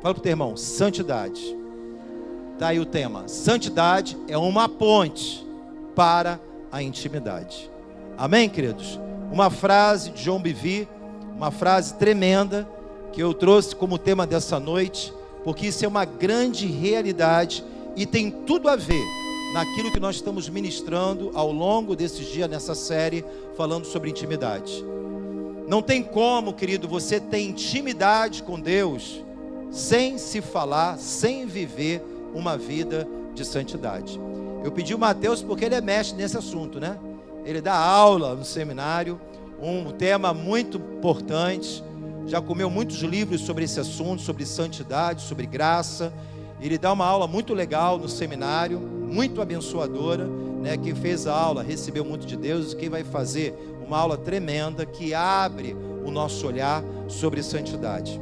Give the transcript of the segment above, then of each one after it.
Fala para o teu irmão, santidade. Está aí o tema. Santidade é uma ponte para a intimidade. Amém, queridos? Uma frase de John Bevere, uma frase tremenda, que eu trouxe como tema dessa noite, porque isso é uma grande realidade e tem tudo a ver naquilo que nós estamos ministrando ao longo desses dias nessa série, falando sobre intimidade. Não tem como, querido, você ter intimidade com Deus sem se falar, sem viver uma vida de santidade. Eu pedi o Mateus porque ele é mestre nesse assunto, né? Ele dá aula no seminário, um tema muito importante, já comeu muitos livros sobre esse assunto, sobre santidade, sobre graça. Ele dá uma aula muito legal no seminário, muito abençoadora, né? Quem fez a aula recebeu muito de Deus, e quem vai fazer uma aula tremenda que abre o nosso olhar sobre santidade.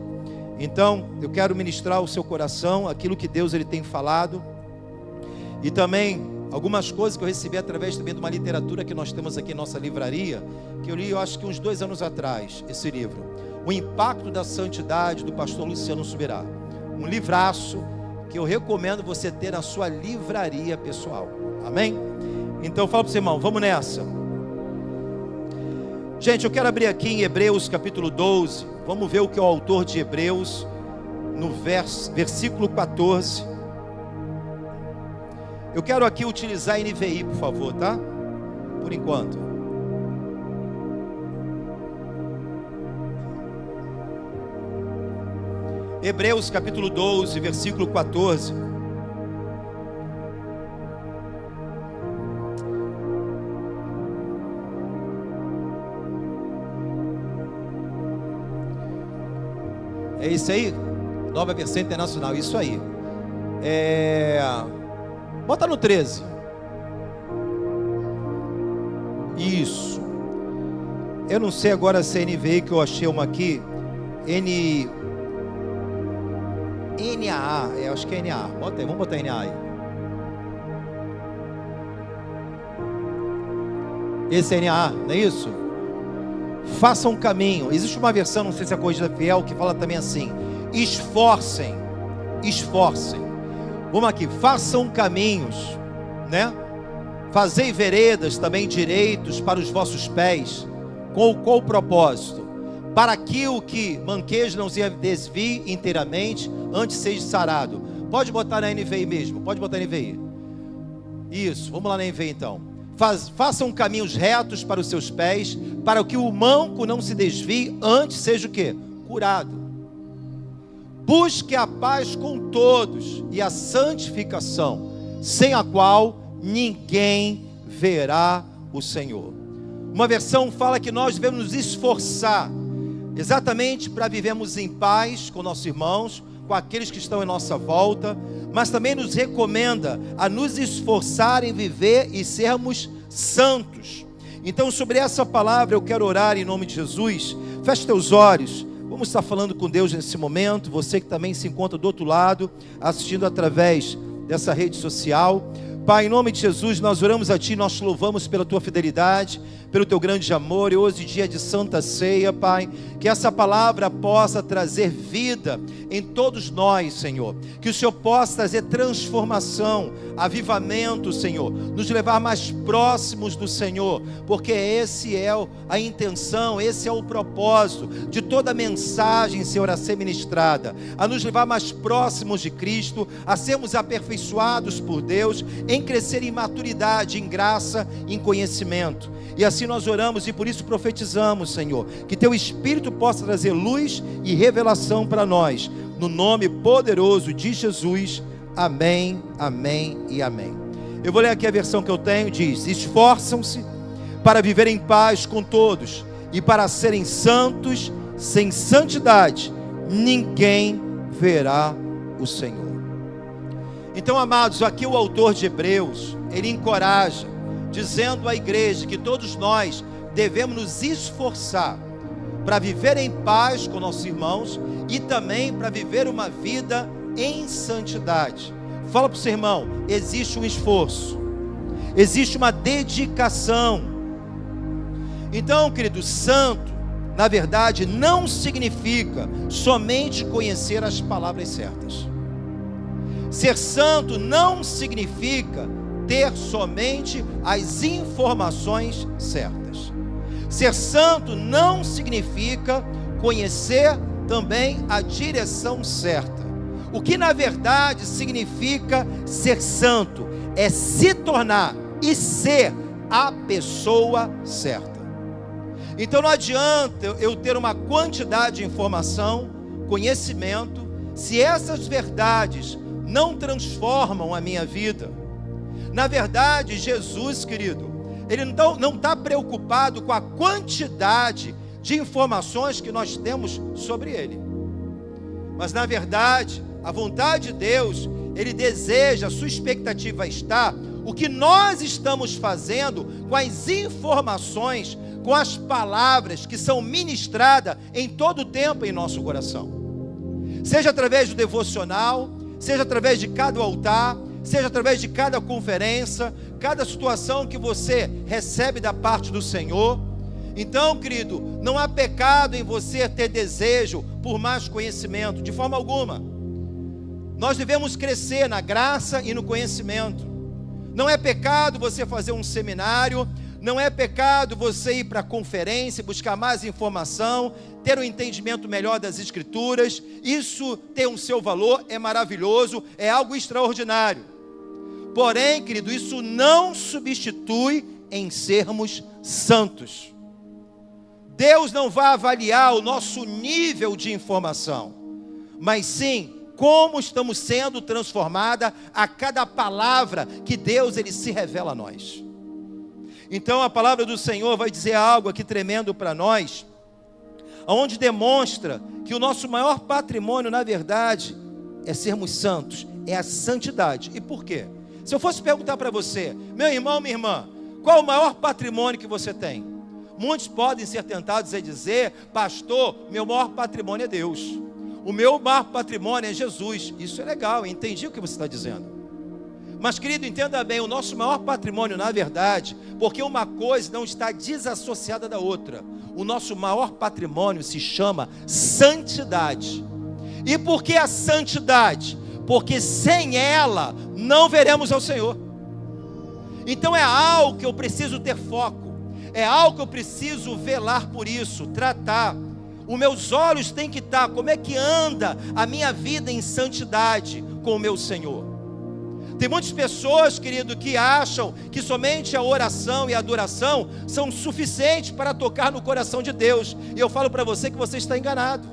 Então, eu quero ministrar ao seu coração aquilo que Deus ele tem falado, e também algumas coisas que eu recebi através também de uma literatura que nós temos aqui em nossa livraria, que eu li, eu acho que uns 2 anos atrás, esse livro, O Impacto da Santidade, do pastor Luciano Subirá. Um livraço que eu recomendo você ter na sua livraria pessoal. Amém? Então, fala para o seu irmão, vamos nessa. Gente, eu quero abrir aqui em Hebreus capítulo 12. Vamos ver o que é o autor de Hebreus, no versículo 14. Eu quero aqui utilizar a NVI, por favor, tá? Por enquanto. Hebreus capítulo 12, versículo 14. É isso aí? Nova Versão Internacional, isso aí. Bota no 13. Isso. Eu não sei agora se é NVI, que eu achei uma aqui. NAA, eu acho que é NAA. Bota aí, vamos botar NAA aí. Esse é NAA, não é isso? Façam um caminho. Existe uma versão, não sei se é a Corrigida Fiel, que fala também assim: esforcem. Vamos aqui, façam caminhos, né? Fazei veredas também direitos para os vossos pés. Com qual propósito? Para que o que manqueja não se desvie inteiramente, antes seja sarado. Pode botar na NVI mesmo, pode botar na NVI. Isso, vamos lá na NVI então. Façam caminhos retos para os seus pés, para que o manco não se desvie, antes seja o quê? Curado. Busque a paz com todos e a santificação, sem a qual ninguém verá o Senhor. Uma versão fala que nós devemos nos esforçar, exatamente para vivermos em paz com nossos irmãos, com aqueles que estão em nossa volta, mas também nos recomenda a nos esforçar em viver e sermos santos. Então, sobre essa palavra eu quero orar em nome de Jesus. Feche teus olhos, vamos estar falando com Deus nesse momento. Você que também se encontra do outro lado, assistindo através dessa rede social. Pai, em nome de Jesus, nós oramos a Ti, nós te louvamos pela Tua fidelidade, pelo Teu grande amor, e hoje dia de Santa Ceia, Pai, que essa palavra possa trazer vida em todos nós, Senhor, que o Senhor possa trazer transformação, avivamento, Senhor, nos levar mais próximos do Senhor, porque esse é a intenção, esse é o propósito de toda a mensagem, Senhor, a ser ministrada, a nos levar mais próximos de Cristo, a sermos aperfeiçoados por Deus, em crescer em maturidade, em graça, em conhecimento. E assim nós oramos e por isso profetizamos, Senhor, que Teu Espírito possa trazer luz e revelação para nós, no nome poderoso de Jesus. Amém, amém e amém. Eu vou ler aqui a versão que eu tenho, diz: esforçam-se para viver em paz com todos e para serem santos. Sem santidade ninguém verá o Senhor. Então, amados, aqui o autor de Hebreus, ele encoraja, dizendo à igreja que todos nós devemos nos esforçar para viver em paz com nossos irmãos e também para viver uma vida em santidade. Fala para o seu irmão, existe um esforço, existe uma dedicação. Então, querido, santo na verdade, não significa somente conhecer as palavras certas. Ser santo não significa ter somente as informações certas. Ser santo não significa conhecer também a direção certa. O que na verdade significa ser santo é se tornar e ser a pessoa certa. Então não adianta eu ter uma quantidade de informação, conhecimento, se essas verdades não transformam a minha vida. Na verdade, Jesus, querido, Ele não está preocupado com a quantidade de informações que nós temos sobre Ele. Mas na verdade, a vontade de Deus, Ele deseja, a sua expectativa está, o que nós estamos fazendo com as informações, com as palavras que são ministradas em todo o tempo em nosso coração. Seja através do devocional, seja através de cada altar, seja através de cada conferência, cada situação que você recebe da parte do Senhor. Então, querido, não há pecado em você ter desejo por mais conhecimento, de forma alguma. Nós devemos crescer na graça e no conhecimento. Não é pecado você fazer um seminário, não é pecado você ir para a conferência, buscar mais informação, ter um entendimento melhor das Escrituras. Isso tem o seu valor, é maravilhoso, é algo extraordinário. Porém, querido, isso não substitui em sermos santos. Deus não vai avaliar o nosso nível de informação, mas sim como estamos sendo transformados a cada palavra que Deus ele se revela a nós. Então a palavra do Senhor vai dizer algo aqui tremendo para nós, onde demonstra que o nosso maior patrimônio, na verdade, é sermos santos, é a santidade. E por quê? Se eu fosse perguntar para você, meu irmão, minha irmã, qual o maior patrimônio que você tem? Muitos podem ser tentados a dizer, pastor, meu maior patrimônio é Deus. O meu maior patrimônio é Jesus. Isso é legal, eu entendi o que você está dizendo. Mas, querido, entenda bem, o nosso maior patrimônio, na verdade, porque uma coisa não está desassociada da outra. O nosso maior patrimônio se chama santidade. E por que a santidade? Porque sem ela não veremos ao Senhor. Então é algo que eu preciso ter foco, é algo que eu preciso velar por isso, tratar. Os meus olhos têm que estar, como é que anda a minha vida em santidade com o meu Senhor? Tem muitas pessoas, querido, que acham que somente a oração e a adoração são suficientes para tocar no coração de Deus. E eu falo para você que você está enganado.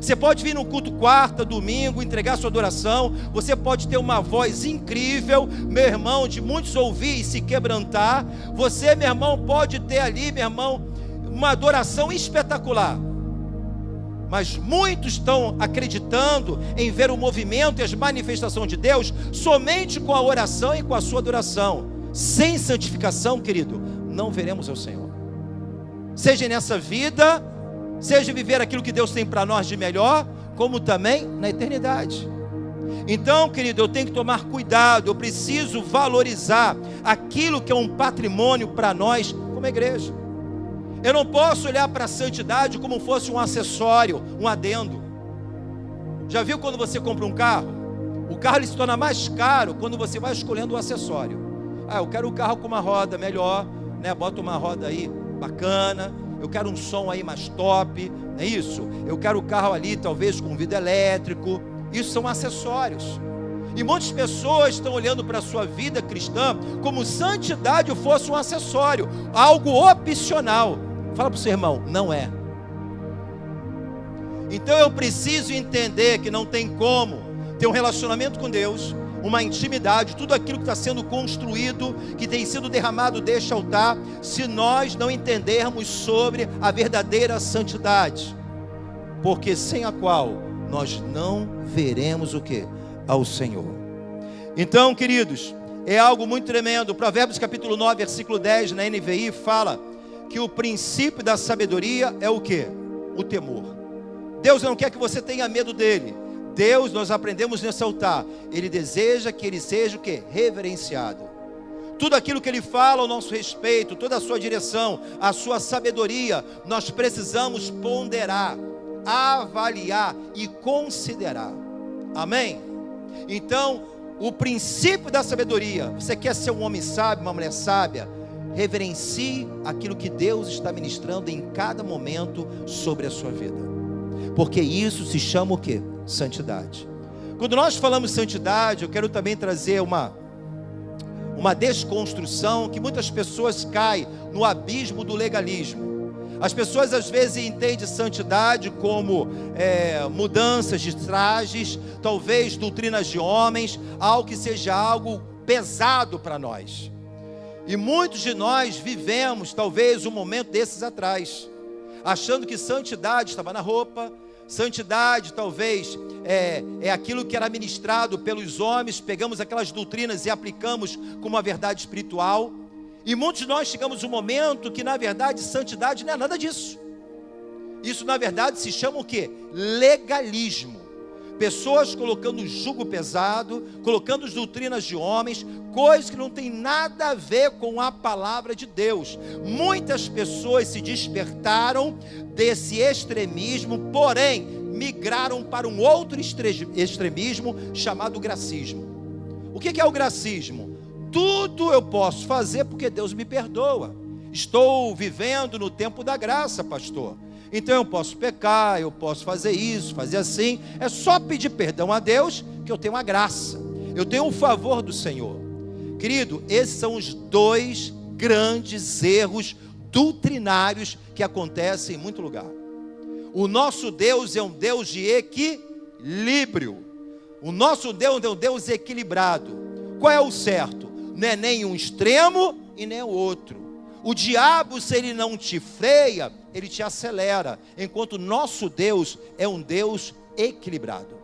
Você pode vir no culto quarta, domingo, entregar sua adoração. Você pode ter uma voz incrível, meu irmão, de muitos ouvir e se quebrantar. Você, meu irmão, pode ter ali, meu irmão, uma adoração espetacular. Mas muitos estão acreditando em ver o movimento e as manifestações de Deus somente com a oração e com a sua adoração. Sem santificação, querido, não veremos ao Senhor. Seja nessa vida, seja viver aquilo que Deus tem para nós de melhor, como também na eternidade. Então, querido, eu tenho que tomar cuidado, eu preciso valorizar aquilo que é um patrimônio para nós como igreja. Eu não posso olhar para a santidade como fosse um acessório, um adendo. Já viu quando você compra um carro? O carro ele se torna mais caro quando você vai escolhendo o acessório. Ah, eu quero um carro com uma roda melhor, né? Bota uma roda aí bacana. Eu quero um som aí mais top, não é isso? Eu quero o carro ali talvez com vidro elétrico. Isso são acessórios. E muitas pessoas estão olhando para a sua vida cristã como santidade fosse um acessório, algo opcional. Fala para o seu irmão, não é. Então eu preciso entender que não tem como ter um relacionamento com Deus, uma intimidade, tudo aquilo que está sendo construído, que tem sido derramado deste altar, se nós não entendermos sobre a verdadeira santidade, porque sem a qual nós não veremos o que? Ao Senhor. Então, queridos, é algo muito tremendo. Provérbios capítulo 9, versículo 10, na NVI, fala que o princípio da sabedoria é o que? O temor. Deus não quer que você tenha medo dele. Deus, nós aprendemos nesse altar, ele deseja que ele seja o que? Reverenciado. tudo aquilo que Ele fala ao nosso respeito, toda a sua direção, a sua sabedoria, nós precisamos ponderar, avaliar e considerar. Amém? Então, o princípio da sabedoria: você quer ser um homem sábio, uma mulher sábia? Reverencie aquilo que Deus está ministrando em cada momento sobre a sua vida, porque isso se chama o quê? Santidade. Quando nós falamos santidade, eu quero também trazer uma desconstrução, que muitas pessoas caem no abismo do legalismo. As pessoas às vezes entendem santidade como mudanças de trajes, talvez doutrinas de homens, algo que seja algo pesado para nós. E muitos de nós vivemos talvez um momento desses atrás, achando que santidade estava na roupa, santidade talvez é aquilo que era ministrado pelos homens, pegamos aquelas doutrinas e aplicamos como uma verdade espiritual. E muitos de nós chegamos a um momento que na verdade santidade não é nada disso. Isso na verdade se chama o quê? Legalismo. Pessoas colocando jugo pesado, colocando as doutrinas de homens, coisas que não tem nada a ver com a palavra de Deus. Muitas pessoas se despertaram desse extremismo, porém migraram para um outro extremismo chamado gracismo. O que é o gracismo? Tudo eu posso fazer porque Deus me perdoa. Estou vivendo no tempo da graça, pastor. Então eu posso pecar, eu posso fazer isso, fazer assim. É só pedir perdão a Deus que eu tenho a graça, eu tenho o favor do Senhor. Querido, esses são os dois grandes erros doutrinários que acontecem em muito lugar. O nosso Deus é um Deus de equilíbrio. O nosso Deus é um Deus equilibrado. Qual é o certo? Não é nem um extremo e nem o outro. O diabo, se ele não te freia, ele te acelera, enquanto o nosso Deus é um Deus equilibrado.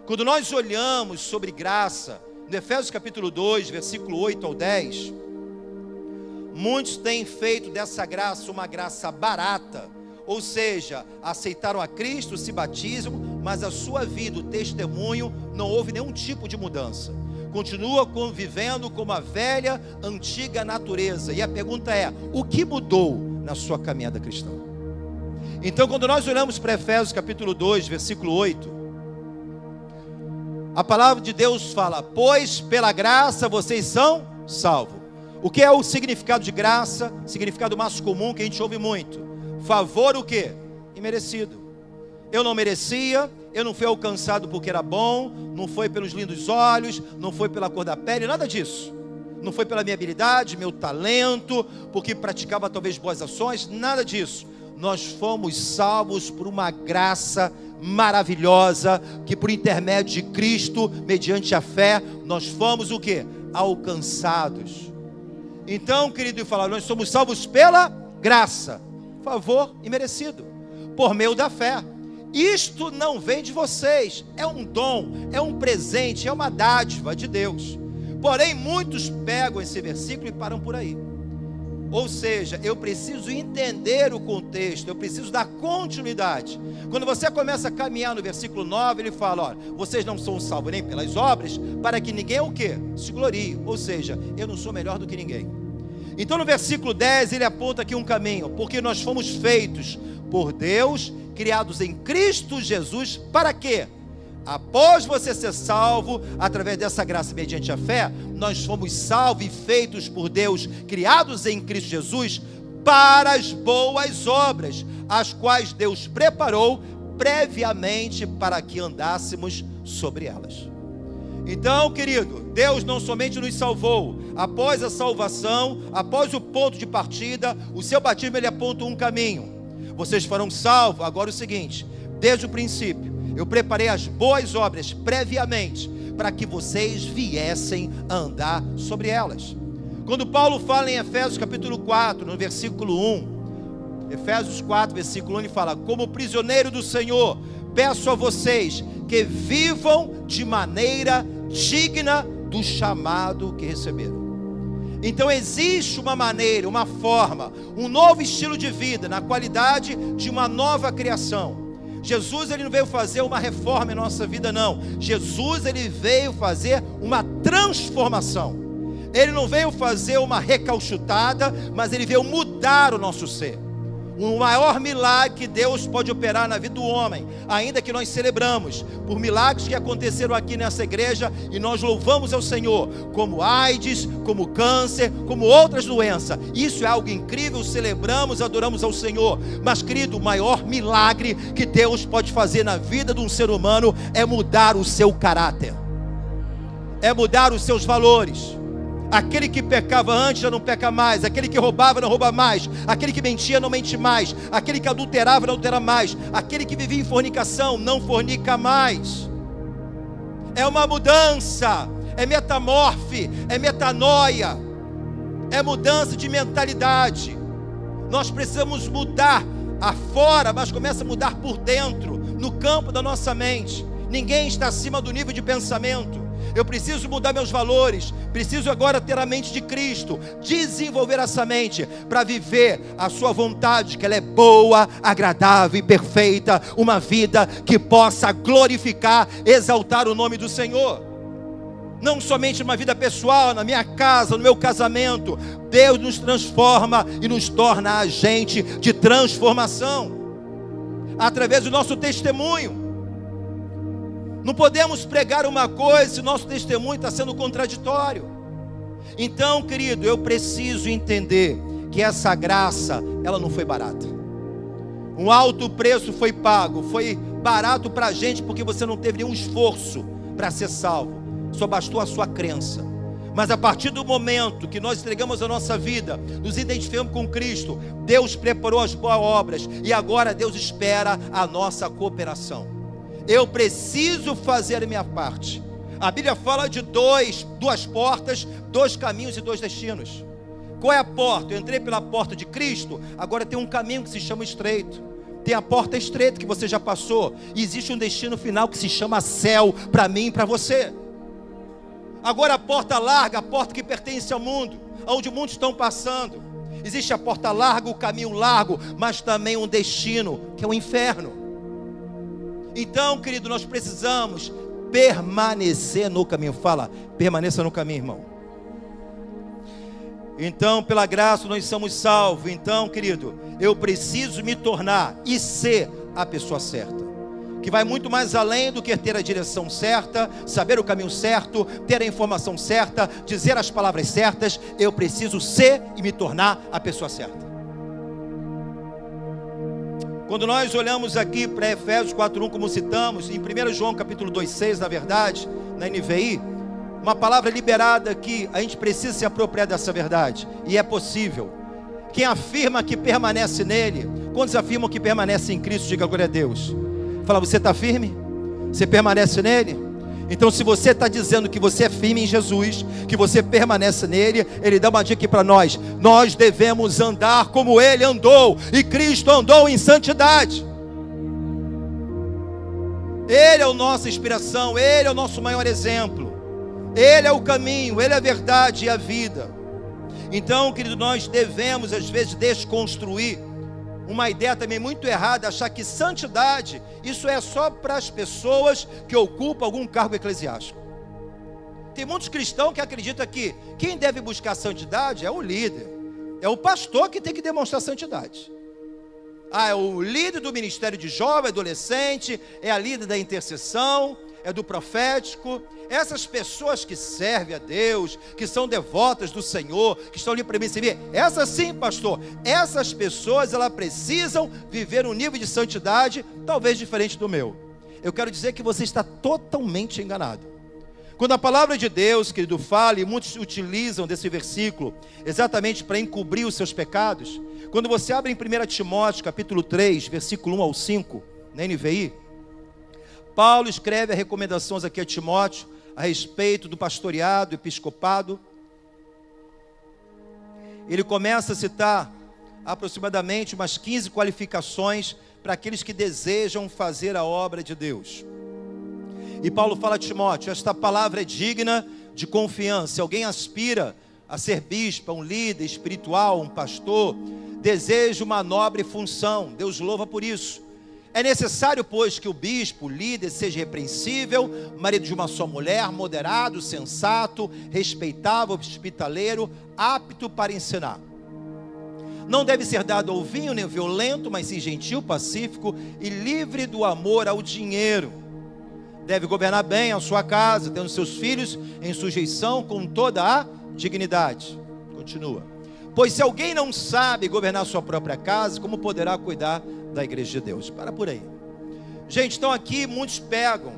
Quando nós olhamos sobre graça, no Efésios capítulo 2, versículo 8 ao 10, muitos têm feito dessa graça uma graça barata, ou seja, aceitaram a Cristo, se batizam, mas a sua vida, o testemunho, não houve nenhum tipo de mudança. Continua convivendo com uma velha, antiga natureza. E a pergunta é: o que mudou na sua caminhada cristã? Então, quando nós olhamos para Efésios capítulo 2, versículo 8, a palavra de Deus fala: pois pela graça vocês são salvos. O que é o significado de graça? Significado mais comum que a gente ouve muito: favor o quê? Imerecido. Eu não merecia, eu não fui alcançado porque era bom, não foi pelos lindos olhos, não foi pela cor da pele, nada disso. Não foi pela minha habilidade, meu talento, porque praticava talvez boas ações, nada disso. Nós fomos salvos por uma graça maravilhosa, que por intermédio de Cristo, mediante a fé, nós fomos o quê? Alcançados. Então, querido, nós somos salvos pela graça, favor imerecido, por meio da fé. Isto não vem de vocês, é um dom, é um presente, é uma dádiva de Deus. Porém, muitos pegam esse versículo e param por aí. Ou seja, eu preciso entender o contexto, eu preciso dar continuidade. Quando você começa a caminhar no versículo 9, ele fala: olha, vocês não são salvos nem pelas obras, para que ninguém o quê? Se glorie. Ou seja, eu não sou melhor do que ninguém. Então no versículo 10 ele aponta aqui um caminho: porque nós fomos feitos por Deus, criados em Cristo Jesus, para quê? Após você ser salvo, através dessa graça mediante a fé, nós fomos salvos e feitos por Deus, criados em Cristo Jesus, para as boas obras, as quais Deus preparou previamente para que andássemos sobre elas. Então, querido, Deus não somente nos salvou, após a salvação, após o ponto de partida, o seu batismo ele aponta um caminho. Vocês foram salvos. Agora o seguinte: desde o princípio, eu preparei as boas obras previamente, para que vocês viessem a andar sobre elas. Quando Paulo fala em Efésios capítulo 4, no versículo 1, Efésios 4, versículo 1, ele fala: como prisioneiro do Senhor, peço a vocês que vivam de maneira digna do chamado que receberam. Então existe uma maneira, uma forma, um novo estilo de vida, na qualidade de uma nova criação. Jesus ele não veio fazer uma reforma em nossa vida, não. Jesus ele veio fazer uma transformação. Ele não veio fazer uma recalchutada, mas Ele veio mudar o nosso ser. O maior milagre que Deus pode operar na vida do homem, ainda que nós celebramos por milagres que aconteceram aqui nessa igreja, e nós louvamos ao Senhor, como AIDS, como câncer, como outras doenças. Isso é algo incrível, celebramos, adoramos ao Senhor. Mas, querido, o maior milagre que Deus pode fazer na vida de um ser humano é mudar o seu caráter, é mudar os seus valores. Aquele que pecava antes já não peca mais, aquele que roubava não rouba mais, aquele que mentia não mente mais, aquele que adulterava não adultera mais, aquele que vivia em fornicação não fornica mais. É uma mudança, é metamorfe, é metanoia, é mudança de mentalidade. Nós precisamos mudar afora, mas começa a mudar por dentro, no campo da nossa mente. Ninguém está acima do nível de pensamento. Eu preciso mudar meus valores, preciso agora ter a mente de Cristo, desenvolver essa mente para viver a sua vontade, que ela é boa, agradável e perfeita, uma vida que possa glorificar, exaltar o nome do Senhor. Não somente numa vida pessoal, na minha casa, no meu casamento. Deus nos transforma e nos torna agente de transformação através do nosso testemunho. Não podemos pregar uma coisa se o nosso testemunho está sendo contraditório. Então, querido, eu preciso entender que essa graça, ela não foi barata. Um alto preço foi pago, foi barato para a gente, porque você não teve nenhum esforço para ser salvo, só bastou a sua crença. Mas a partir do momento que nós entregamos a nossa vida, nos identificamos com Cristo, Deus preparou as boas obras, e agora Deus espera a nossa cooperação. Eu preciso fazer a minha parte. A Bíblia fala de duas portas, 2 caminhos e 2 destinos. Qual é a porta? Eu entrei pela porta de Cristo, agora tem um caminho que se chama estreito. Tem a porta estreita que você já passou, e existe um destino final que se chama céu, para mim e para você. Agora a porta larga, a porta que pertence ao mundo, onde muitos estão passando. Existe a porta larga, o caminho largo, mas também um destino, que é o inferno. Então, querido, nós precisamos permanecer no caminho. Fala, permaneça no caminho, irmão. Então, pela graça nós somos salvos. Então, querido, eu preciso me tornar e ser a pessoa certa, que vai muito mais além do que ter a direção certa, saber o caminho certo, ter a informação certa, dizer as palavras certas. Eu preciso ser e me tornar a pessoa certa. Quando nós olhamos aqui para Efésios 4:1, como citamos, em 1 João capítulo 2:6, na verdade, na NVI, uma palavra liberada que a gente precisa se apropriar dessa verdade, e é possível. Quem afirma que permanece nele, quantos afirmam que permanece em Cristo, diga glória a Deus. Fala, você está firme? Você permanece nele? Então, se você está dizendo que você é firme em Jesus, que você permanece nele, Ele dá uma dica aqui para nós. Nós devemos andar como Ele andou, e Cristo andou em santidade. Ele é a nossa inspiração, Ele é o nosso maior exemplo. Ele é o caminho, Ele é a verdade e a vida. Então, querido, nós devemos às vezes desconstruir uma ideia também muito errada, achar que santidade, isso é só para as pessoas que ocupam algum cargo eclesiástico. Tem muitos cristãos que acreditam que quem deve buscar santidade é o líder, é o pastor que tem que demonstrar santidade. É o líder do ministério de jovem, adolescente, é a líder da intercessão, é do profético. Essas pessoas que servem a Deus, que são devotas do Senhor, que estão ali para me servir, essas sim, pastor, essas pessoas, elas precisam viver um nível de santidade talvez diferente do meu. Eu quero dizer que você está totalmente enganado. Quando a palavra de Deus, querido, fala, e muitos utilizam desse versículo exatamente para encobrir os seus pecados, quando você abre em 1 Timóteo capítulo 3, versículo 1 ao 5, na NVI, Paulo escreve as recomendações aqui a Timóteo a respeito do pastoreado, do episcopado. Ele começa a citar aproximadamente umas 15 qualificações para aqueles que desejam fazer a obra de Deus. E Paulo fala a Timóteo, esta palavra é digna de confiança. Se alguém aspira a ser bispo, um líder espiritual, um pastor, deseja uma nobre função, Deus louva por isso. É necessário, pois, que o bispo, o líder, seja repreensível, marido de uma só mulher, moderado, sensato, respeitável, hospitaleiro, apto para ensinar. Não deve ser dado ao vinho nem violento, mas sim gentil, pacífico e livre do amor ao dinheiro. Deve governar bem a sua casa, tendo seus filhos em sujeição com toda a dignidade. Continua. Pois se alguém não sabe governar sua própria casa, como poderá cuidar da igreja de Deus? Para por aí. Gente, então aqui muitos pegam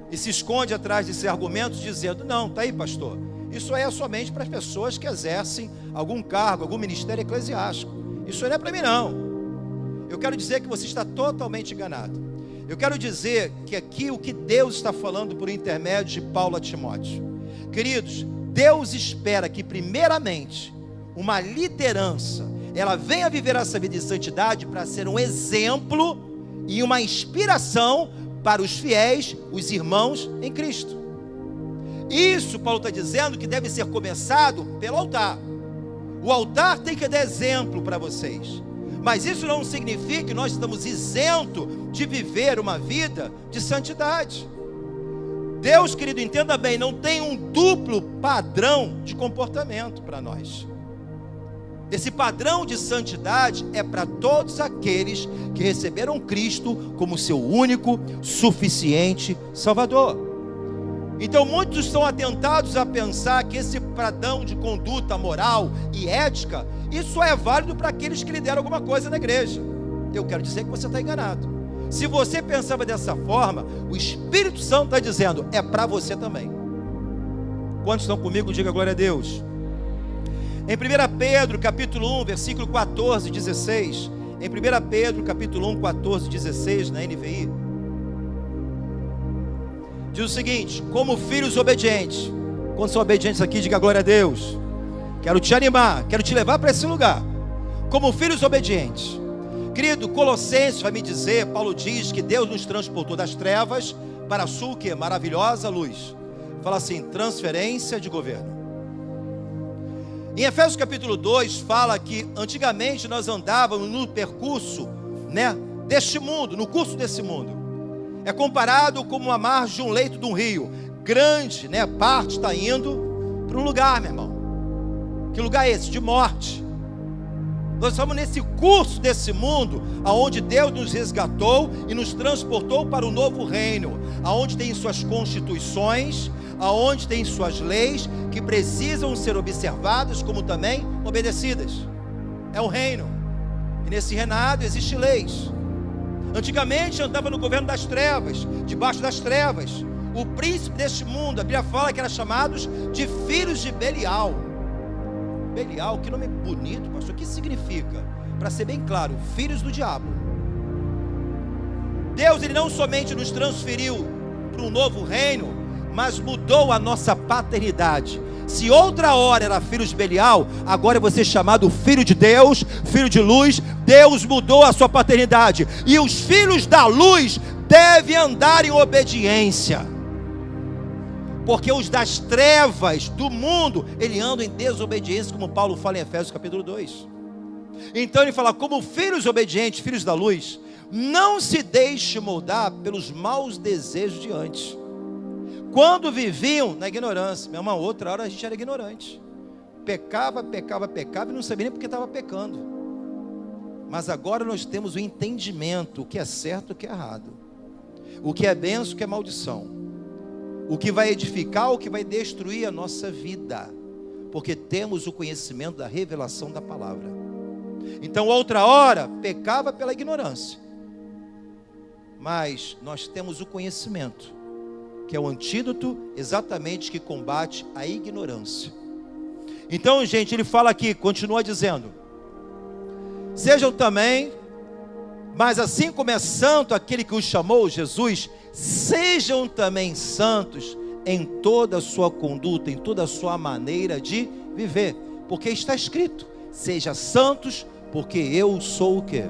e se escondem atrás desses argumentos, dizendo: não, tá aí, pastor, isso aí é somente para as pessoas que exercem algum cargo, algum ministério eclesiástico. Isso não é para mim, não. Eu quero dizer que você está totalmente enganado. Eu quero dizer que aqui o que Deus está falando por intermédio de Paulo a Timóteo. Queridos, Deus espera que primeiramente uma liderança, ela venha viver essa vida de santidade para ser um exemplo e uma inspiração para os fiéis, os irmãos em Cristo. Isso Paulo está dizendo que deve ser começado pelo altar. O altar tem que dar exemplo para vocês. Mas isso não significa que nós estamos isentos de viver uma vida de santidade. Deus, querido, entenda bem, não tem um duplo padrão de comportamento para nós. Esse padrão de santidade é para todos aqueles que receberam Cristo como seu único, suficiente Salvador. Então muitos estão atentados a pensar que esse padrão de conduta moral e ética, isso é válido para aqueles que lideram alguma coisa na igreja. Eu quero dizer que você está enganado. Se você pensava dessa forma, o Espírito Santo está dizendo, é para você também. Quantos estão comigo? Diga glória a Deus. Em 1 Pedro capítulo 1, versículo 14 e 16, em 1 Pedro capítulo 1, 14 e 16, na NVI, diz o seguinte: como filhos obedientes. Quando são obedientes aqui, diga glória a Deus. Quero te animar, quero te levar para esse lugar. Como filhos obedientes. Querido, Colossenses vai me dizer, Paulo diz que Deus nos transportou das trevas para a sua que maravilhosa luz. Fala assim, transferência de governo. Em Efésios capítulo 2 fala que antigamente nós andávamos no percurso, deste mundo, no curso desse mundo. É comparado como a margem de um leito de um rio. Grande, parte está indo para um lugar, meu irmão. Que lugar é esse? De morte. Nós estamos nesse curso desse mundo, aonde Deus nos resgatou e nos transportou para o novo reino, aonde tem suas constituições, aonde tem suas leis, que precisam ser observadas, como também obedecidas. É o reino. E nesse reinado existem leis. Antigamente andava no governo das trevas, debaixo das trevas. O príncipe deste mundo, a Bíblia fala que eram chamados de filhos de Belial. Belial, que nome bonito, pastor. O que significa? Para ser bem claro, filhos do diabo. Deus, ele não somente nos transferiu para um novo reino, mas mudou a nossa paternidade. Se outra hora era filho de Belial, agora você é chamado filho de Deus, filho de luz. Deus mudou a sua paternidade. E os filhos da luz devem andar em obediência. Porque os das trevas do mundo, ele anda em desobediência, como Paulo fala em Efésios capítulo 2. Então ele fala, como filhos obedientes, filhos da luz, não se deixe moldar pelos maus desejos de antes. Quando viviam na ignorância, meu irmão, outra hora a gente era ignorante. Pecava e não sabia nem porque estava pecando. Mas agora nós temos o entendimento, o que é certo e o que é errado. O que é bênção e o que é maldição. O que vai edificar, o que vai destruir a nossa vida. Porque temos o conhecimento da revelação da palavra. Então outra hora, pecava pela ignorância. Mas nós temos o conhecimento, que é o antídoto exatamente que combate a ignorância. Então, gente, ele fala aqui, continua dizendo: sejam também, mas assim como é santo aquele que os chamou, Jesus, sejam também santos em toda a sua conduta, em toda a sua maneira de viver, porque está escrito, seja santos, porque eu sou o quê?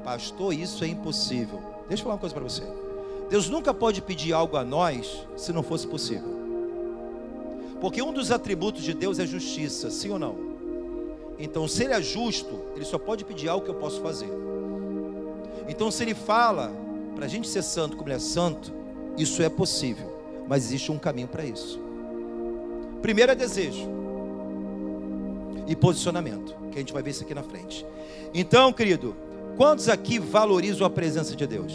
Pastor, isso é impossível. Deixa eu falar uma coisa para você. Deus nunca pode pedir algo a nós se não fosse possível. Porque um dos atributos de Deus é justiça, sim ou não? Então, se Ele é justo, Ele só pode pedir algo que eu posso fazer. Então, se ele fala para a gente ser santo como ele é santo, isso é possível, mas existe um caminho para isso. Primeiro é desejo e posicionamento, que a gente vai ver isso aqui na frente. Então, querido, quantos aqui valorizam a presença de Deus?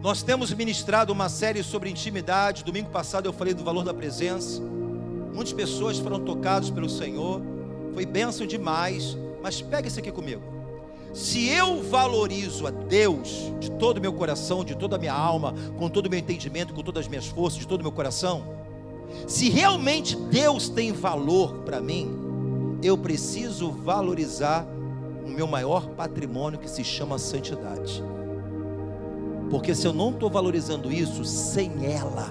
Nós temos ministrado uma série sobre intimidade. Domingo passado eu falei do valor da presença. Muitas pessoas foram tocadas pelo Senhor, foi bênção demais. Mas pega isso aqui comigo. Se eu valorizo a Deus de todo o meu coração, de toda a minha alma, com todo o meu entendimento, com todas as minhas forças, de todo o meu coração, se realmente Deus tem valor para mim, eu preciso valorizar o meu maior patrimônio, que se chama santidade. Porque se eu não estou valorizando isso, sem ela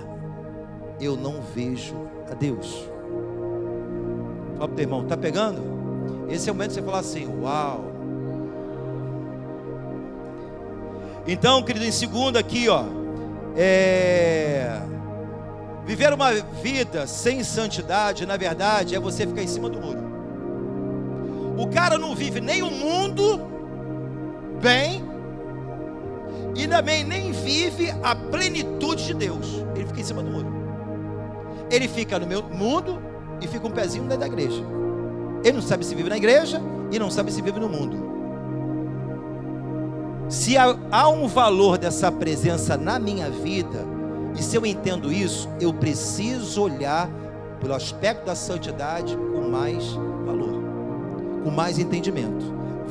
eu não vejo a Deus. Fala para o teu irmão, está pegando? Esse é o momento de você falar assim, uau. Então, querido, em segundo aqui, viver uma vida sem santidade, na verdade, é você ficar em cima do muro. O cara não vive nem o mundo bem, e também nem vive a plenitude de Deus. Ele fica em cima do muro. Ele fica no meu mundo e fica um pezinho dentro da igreja. Ele não sabe se vive na igreja e não sabe se vive no mundo. Se há um valor dessa presença na minha vida, e se eu entendo isso, eu preciso olhar pelo aspecto da santidade com mais valor, com mais entendimento,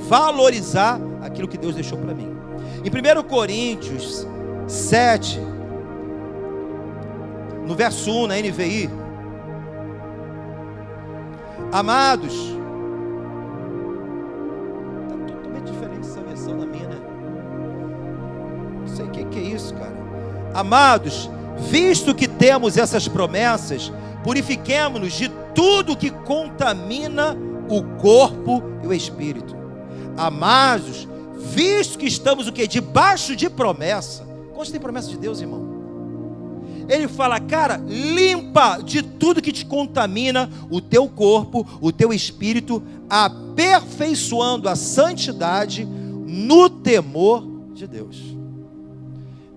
valorizar aquilo que Deus deixou para mim. Em 1 Coríntios 7, no verso 1, na NVI, amados, está totalmente diferente essa versão da minha, né? Não sei o que é isso, cara. Amados, visto que temos essas promessas, purifiquemo-nos de tudo que contamina o corpo e o espírito. Amados, visto que estamos o quê? Debaixo de promessa. Quantos tem promessa de Deus, irmão? Ele fala, cara, limpa de tudo que te contamina o teu corpo, o teu espírito, aperfeiçoando a santidade no temor de Deus.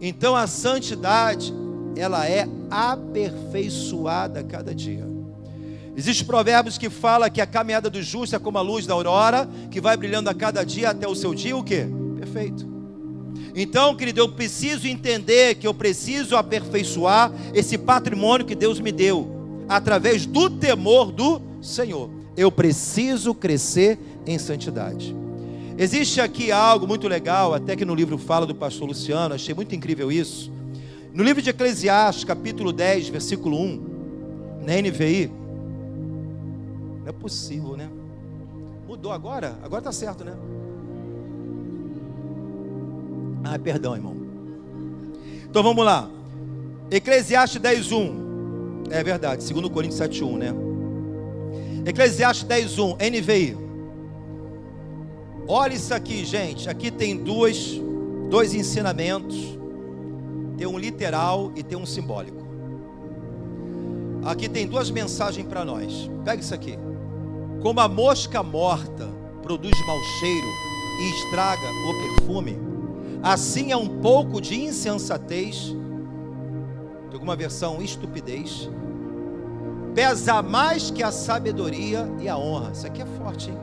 Então a santidade, ela é aperfeiçoada a cada dia. Existem provérbios que falam que a caminhada do justo é como a luz da aurora, que vai brilhando a cada dia até o seu dia, o quê? Perfeito. Então, querido, eu preciso entender que eu preciso aperfeiçoar esse patrimônio que Deus me deu, através do temor do Senhor. Eu preciso crescer em santidade. Existe aqui algo muito legal, até que no livro fala do pastor Luciano, achei muito incrível isso. No livro de Eclesiastes, capítulo 10, versículo 1, na NVI, não é possível, né? Mudou agora? Agora está certo, né? Ah, perdão, irmão. Então vamos lá. Eclesiastes 10:1. É verdade, 2 Coríntios 7:1, né? Eclesiastes 10:1, NVI. Olha isso aqui, gente. Aqui tem dois ensinamentos. Tem um literal e tem um simbólico. Aqui tem duas mensagens para nós. Pega isso aqui. Como a mosca morta produz mau cheiro e estraga o perfume, assim é um pouco de insensatez, de alguma versão estupidez, pesa mais que a sabedoria e a honra. Isso aqui é forte, hein?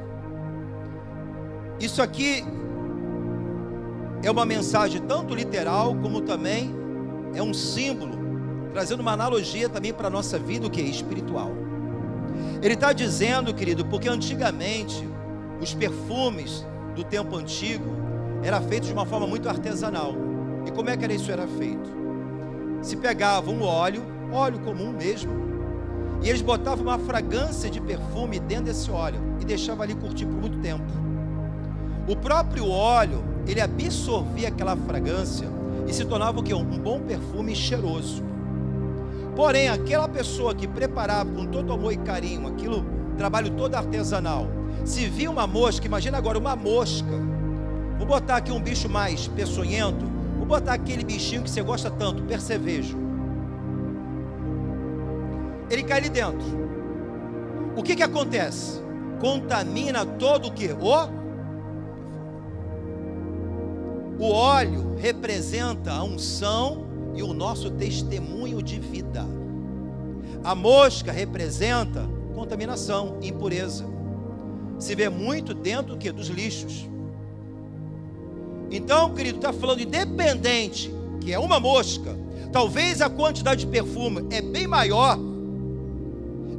Isso aqui é uma mensagem tanto literal como também é um símbolo, trazendo uma analogia também para a nossa vida, o que é espiritual. Ele está dizendo, querido, porque antigamente os perfumes do tempo antigo era feito de uma forma muito artesanal. E como é que isso era feito? Se pegava um óleo comum mesmo, e eles botavam uma fragrância de perfume dentro desse óleo e deixavam ali curtir por muito tempo. O próprio óleo, ele absorvia aquela fragrância e se tornava o quê? Um bom perfume cheiroso. Porém, aquela pessoa que preparava com todo amor e carinho, aquilo, trabalho todo artesanal, se via uma mosca, imagina agora uma mosca. Vou botar aqui um bicho mais peçonhento. Vou botar aquele bichinho que você gosta tanto, percevejo. Ele cai ali dentro. O que acontece? Contamina todo o quê? O óleo representa a unção e o nosso testemunho de vida. A mosca representa contaminação, impureza. Se vê muito dentro do quê? Dos lixos. Então, querido, está falando independente, que é uma mosca, talvez a quantidade de perfume é bem maior.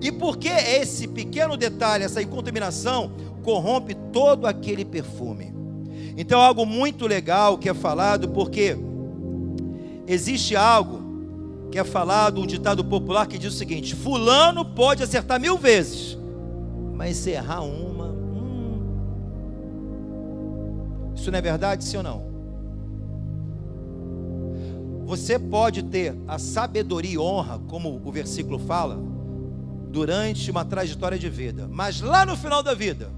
E porque esse pequeno detalhe, essa contaminação, corrompe todo aquele perfume. Então, algo muito legal que é falado, porque existe algo que é falado, um ditado popular que diz o seguinte: fulano pode acertar 1000 vezes, mas se errar uma, isso não é verdade, sim ou não? Você pode ter a sabedoria e honra, como o versículo fala, durante uma trajetória de vida, mas lá no final da vida,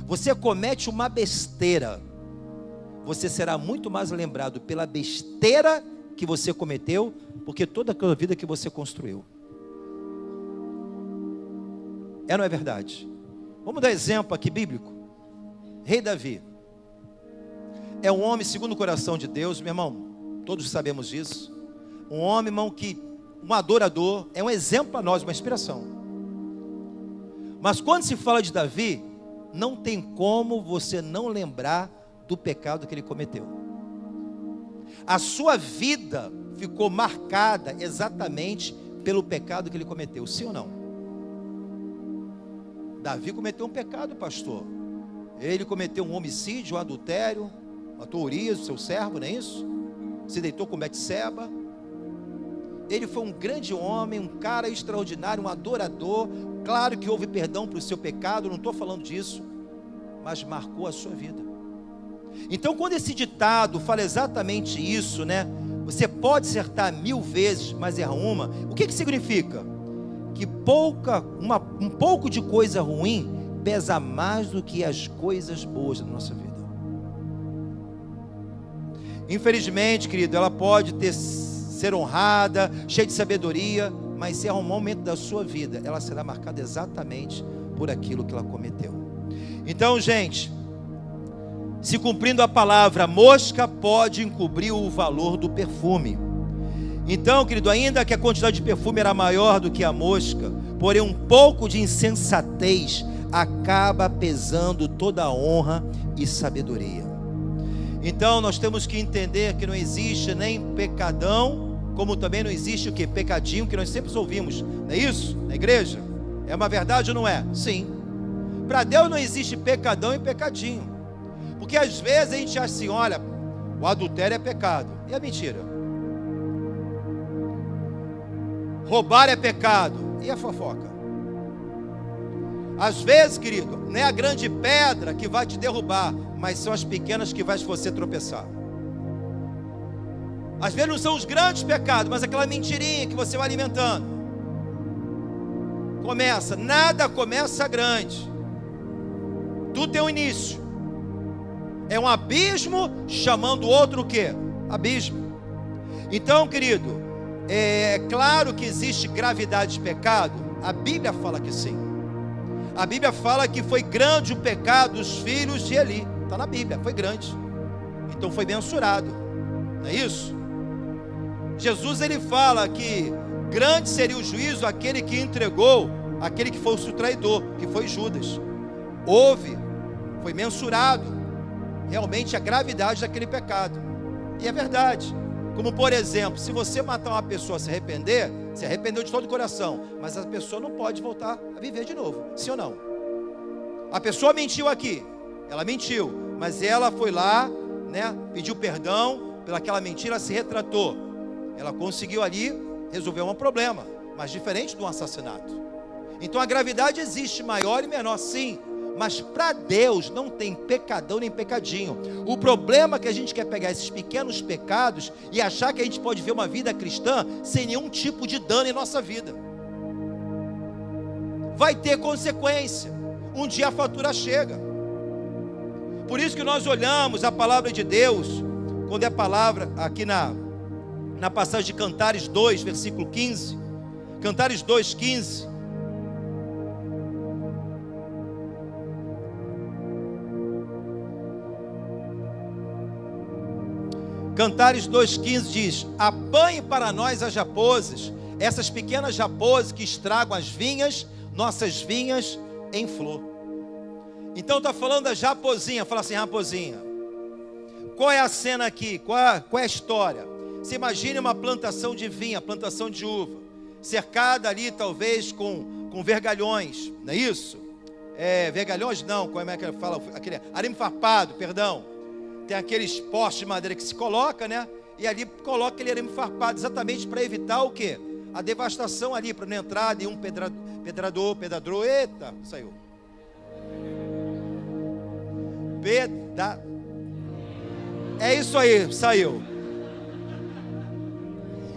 você comete uma besteira, você será muito mais lembrado pela besteira que você cometeu, porque toda aquela vida que você construiu. É, não é verdade? Vamos dar exemplo aqui bíblico. Rei Davi é um homem segundo o coração de Deus, meu irmão, todos sabemos disso. Um homem, irmão, um adorador, é um exemplo para nós, uma inspiração. Mas quando se fala de Davi, não tem como você não lembrar do pecado que ele cometeu. A sua vida ficou marcada exatamente pelo pecado que ele cometeu, sim ou não? Davi cometeu um pecado, pastor. Ele cometeu um homicídio, um adultério, matou Urias, seu servo, não é isso? Se deitou com Betseba. Ele foi um grande homem, um cara extraordinário, um adorador. Claro que houve perdão para o seu pecado, não estou falando disso, mas marcou a sua vida. Então, quando esse ditado fala exatamente isso, né? Você pode acertar 1000 vezes, mas errar uma. O que significa? Que um pouco de coisa ruim pesa mais do que as coisas boas da nossa vida. Infelizmente, querido, ela pode ser honrada, cheia de sabedoria, mas se errar um momento da sua vida, ela será marcada exatamente por aquilo que ela cometeu. Então, gente, se cumprindo a palavra, a mosca pode encobrir o valor do perfume. Então, querido, ainda que a quantidade de perfume era maior do que a mosca, porém um pouco de insensatez acaba pesando toda a honra e sabedoria. Então, nós temos que entender que não existe nem pecadão, como também não existe o que? Pecadinho, que nós sempre ouvimos, não é isso? Na igreja? É uma verdade ou não é? Sim. Para Deus não existe pecadão e pecadinho. Porque às vezes a gente acha assim, olha, o adultério é pecado. E a mentira? Roubar é pecado. E a fofoca? Às vezes, querido, não é a grande pedra que vai te derrubar, mas são as pequenas que vai você tropeçar. Às vezes não são os grandes pecados, mas aquela mentirinha que você vai alimentando. Nada começa grande. Tudo tem um início. É um abismo chamando outro o quê? Abismo. Então, querido, é claro que existe gravidade de pecado. A Bíblia fala que sim. A Bíblia fala que foi grande o pecado dos filhos de Eli. Está na Bíblia, foi grande. Então foi mensurado. Não é isso? Jesus, ele fala que grande seria o juízo aquele que entregou, aquele que fosse o traidor, que foi Judas. Foi mensurado realmente a gravidade daquele pecado. E é verdade. Como por exemplo, se você matar uma pessoa, se arrependeu de todo o coração, mas a pessoa não pode voltar a viver de novo, sim ou não? A pessoa mentiu aqui, ela mentiu, mas ela foi lá, né, pediu perdão pelaquela mentira, ela se retratou, ela conseguiu ali resolver um problema, mas diferente de um assassinato. Então a gravidade existe, maior e menor, sim. Mas para Deus não tem pecadão nem pecadinho. O problema é que a gente quer pegar esses pequenos pecados e achar que a gente pode ver uma vida cristã sem nenhum tipo de dano em nossa vida. Vai ter consequência. Um dia a fatura chega. Por isso que nós olhamos a palavra de Deus, quando é a palavra aqui na passagem de Cantares 2, versículo 15. Cantares 2, 15. Cantares 2,15 diz: apanhe para nós as raposas, essas pequenas raposas que estragam as vinhas, nossas vinhas em flor. Então está falando das raposinhas. Fala assim: raposinha, qual é a cena aqui? Qual é a história? Você imagine uma plantação de vinha, plantação de uva, cercada ali talvez com vergalhões, não é isso? Vergalhões não, como é que fala? Aquele arame farpado, perdão. Tem aqueles postes de madeira que se coloca, né? E ali coloca aquele arame farpado, exatamente para evitar o quê? A devastação ali, para não entrar nenhum pedrador, eita, saiu. É isso aí, saiu.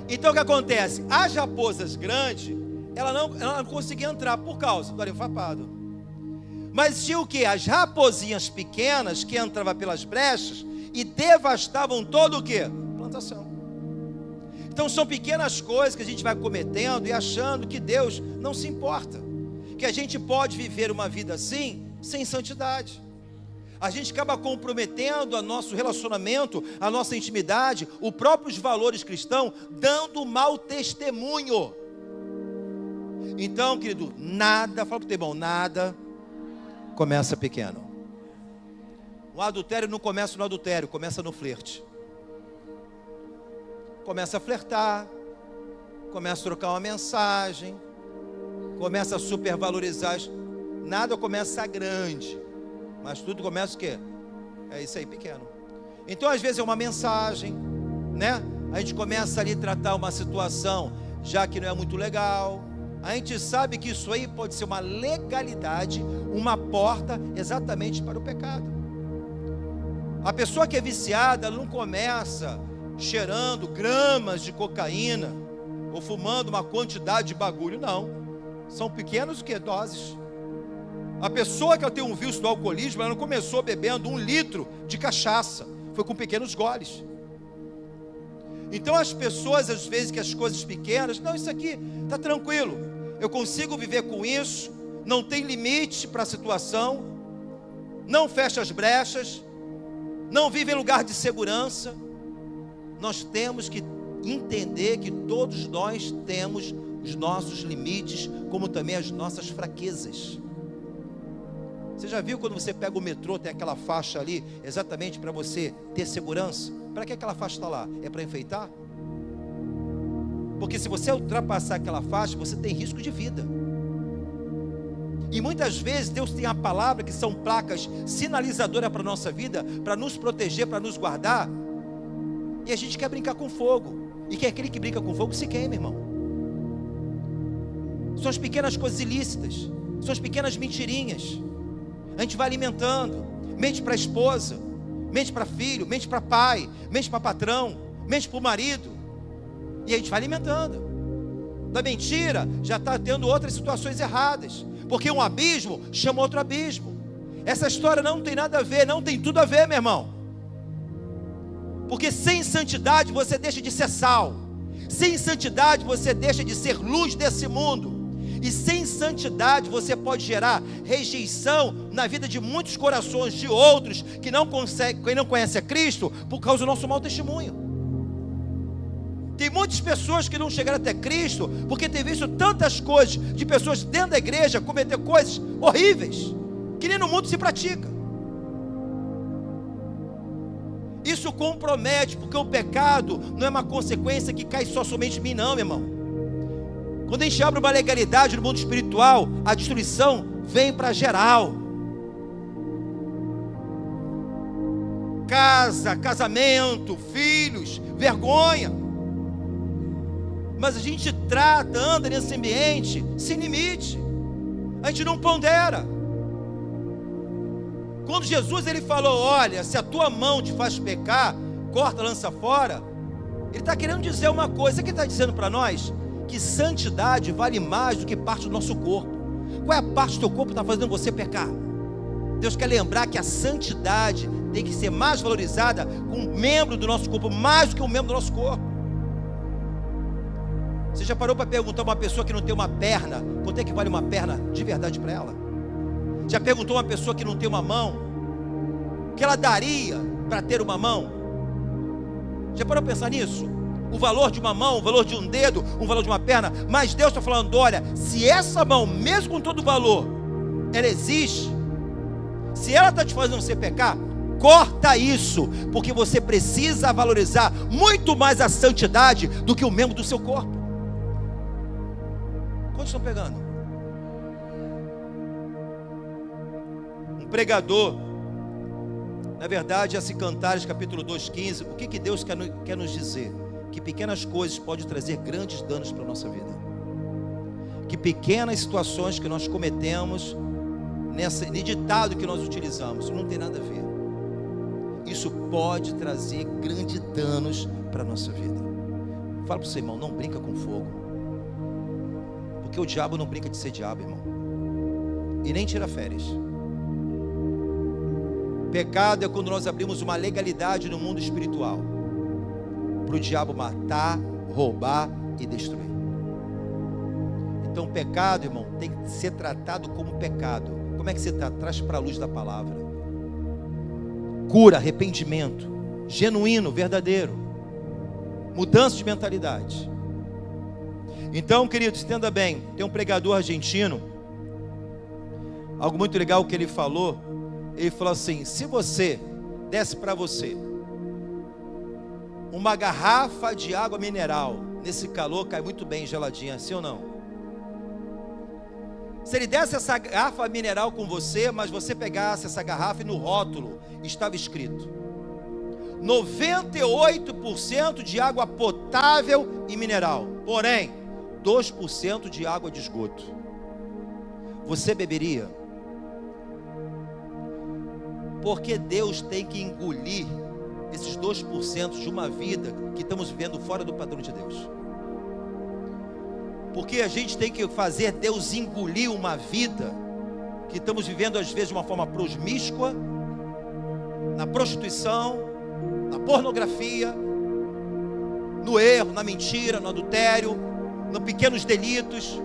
Então o que acontece? As raposas grandes, ela não conseguia entrar por causa do arame farpado. Mas tinha o que? As raposinhas pequenas que entravam pelas brechas e devastavam todo o que? Plantação. Então são pequenas coisas que a gente vai cometendo e achando que Deus não se importa, que a gente pode viver uma vida assim, sem santidade. A gente acaba comprometendo o nosso relacionamento, a nossa intimidade, os próprios valores cristãos, dando mau testemunho. Então, querido, nada, fala para o teu irmão, nada começa pequeno. O adultério não começa no adultério, começa no flerte. Começa a flertar, começa a trocar uma mensagem, começa a supervalorizar. Nada começa grande, mas tudo começa o quê? É isso aí, pequeno. Então às vezes é uma mensagem, né? A gente começa ali a tratar uma situação, já que não é muito legal. A gente sabe que isso aí pode ser uma legalidade, uma porta exatamente para o pecado. A pessoa que é viciada, ela não começa cheirando gramas de cocaína ou fumando uma quantidade de bagulho, não. São pequenos doses. A pessoa que tem um vício do alcoolismo, ela não começou bebendo 1 litro de cachaça, foi com pequenos goles. Então as pessoas, às vezes, que as coisas pequenas, não, isso aqui está tranquilo, eu consigo viver com isso, não tem limite para a situação, não fecha as brechas, não vive em lugar de segurança. Nós temos que entender que todos nós temos os nossos limites, como também as nossas fraquezas. Você já viu quando você pega o metrô, tem aquela faixa ali, exatamente para você ter segurança? Para que aquela faixa está lá? É para enfeitar? Porque se você ultrapassar aquela faixa, você tem risco de vida. E muitas vezes Deus tem a palavra, que são placas sinalizadoras para a nossa vida, para nos proteger, para nos guardar. E a gente quer brincar com fogo. E que aquele que brinca com fogo se queima, irmão. São as pequenas coisas ilícitas, são as pequenas mentirinhas. A gente vai alimentando. Mente para a esposa, mente para filho, mente para pai, mente para patrão, mente para o marido. E a gente vai alimentando. Da mentira já está tendo outras situações erradas, porque um abismo chama outro abismo. Essa história não tem nada a ver, não tem tudo a ver, meu irmão. Porque sem santidade você deixa de ser sal, sem santidade você deixa de ser luz desse mundo, e sem santidade você pode gerar rejeição na vida de muitos corações de outros que não conhecem a Cristo por causa do nosso mau testemunho. Tem muitas pessoas que não chegaram até Cristo porque tem visto tantas coisas de pessoas dentro da igreja cometer coisas horríveis que nem no mundo se pratica. Isso compromete, porque o pecado não é uma consequência que cai somente em mim, não, meu irmão. Quando a gente abre uma legalidade no mundo espiritual, a destruição vem para geral. Casa, casamento, filhos, vergonha. Mas a gente trata, anda nesse ambiente sem limite. A gente não pondera. Quando Jesus ele falou, olha, se a tua mão te faz pecar, corta, lança fora. Ele está querendo dizer uma coisa. O que ele está dizendo para nós? Que santidade vale mais do que parte do nosso corpo. Qual é a parte do teu corpo que está fazendo você pecar? Deus quer lembrar que a santidade tem que ser mais valorizada com um membro do nosso corpo, mais do que um membro do nosso corpo. Você já parou para perguntar a uma pessoa que não tem uma perna, quanto é que vale uma perna de verdade para ela? Já perguntou a uma pessoa que não tem uma mão, o que ela daria para ter uma mão? Já parou para pensar nisso? O valor de uma mão, o valor de um dedo, o valor de uma perna. Mas Deus está falando, olha, se essa mão, mesmo com todo o valor, ela existe, se ela está te fazendo você pecar, corta isso, porque você precisa valorizar muito mais a santidade do que o membro do seu corpo. Quantos estão pegando? Um pregador, na verdade, esse Cantares capítulo 2:15, o que Deus quer nos dizer? Que pequenas coisas podem trazer grandes danos para a nossa vida. Que pequenas situações que nós cometemos, nesse ditado que nós utilizamos, não tem nada a ver. Isso pode trazer grandes danos para a nossa vida. Fala para o seu irmão, não brinca com fogo. Porque o diabo não brinca de ser diabo, irmão. E nem tira férias. Pecado é quando nós abrimos uma legalidade no mundo espiritual para o diabo matar, roubar e destruir. Então pecado, irmão, tem que ser tratado como pecado. Como é que você está? Traz para a luz da palavra. Cura, arrependimento, genuíno, verdadeiro, mudança de mentalidade. Então, queridos, entenda bem, tem um pregador argentino, algo muito legal que ele falou assim, se você desse para você uma garrafa de água mineral, nesse calor cai muito bem geladinha, sim ou não? Se ele desse essa garrafa mineral com você, mas você pegasse essa garrafa e no rótulo estava escrito 98% de água potável e mineral, porém 2% de água de esgoto, você beberia? Porque Deus tem que engolir esses 2% de uma vida que estamos vivendo fora do padrão de Deus. Porque a gente tem que fazer Deus engolir uma vida que estamos vivendo às vezes de uma forma promíscua, na prostituição, na pornografia, no erro, na mentira, no adultério, nos pequenos delitos.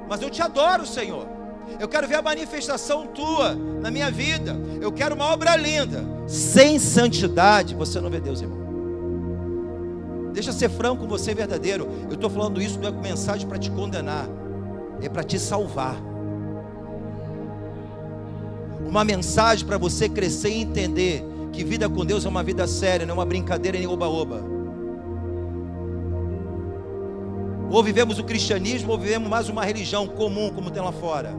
Mas eu te adoro, Senhor. Eu quero ver a manifestação tua na minha vida. Eu quero uma obra linda. Sem santidade você não vê Deus, irmão. Deixa eu ser franco com você, verdadeiro. Eu estou falando isso, não é mensagem para te condenar, é para te salvar. Uma mensagem para você crescer e entender que vida com Deus é uma vida séria, não é uma brincadeira nem oba-oba. Ou vivemos o cristianismo, ou vivemos mais uma religião comum, como tem lá fora.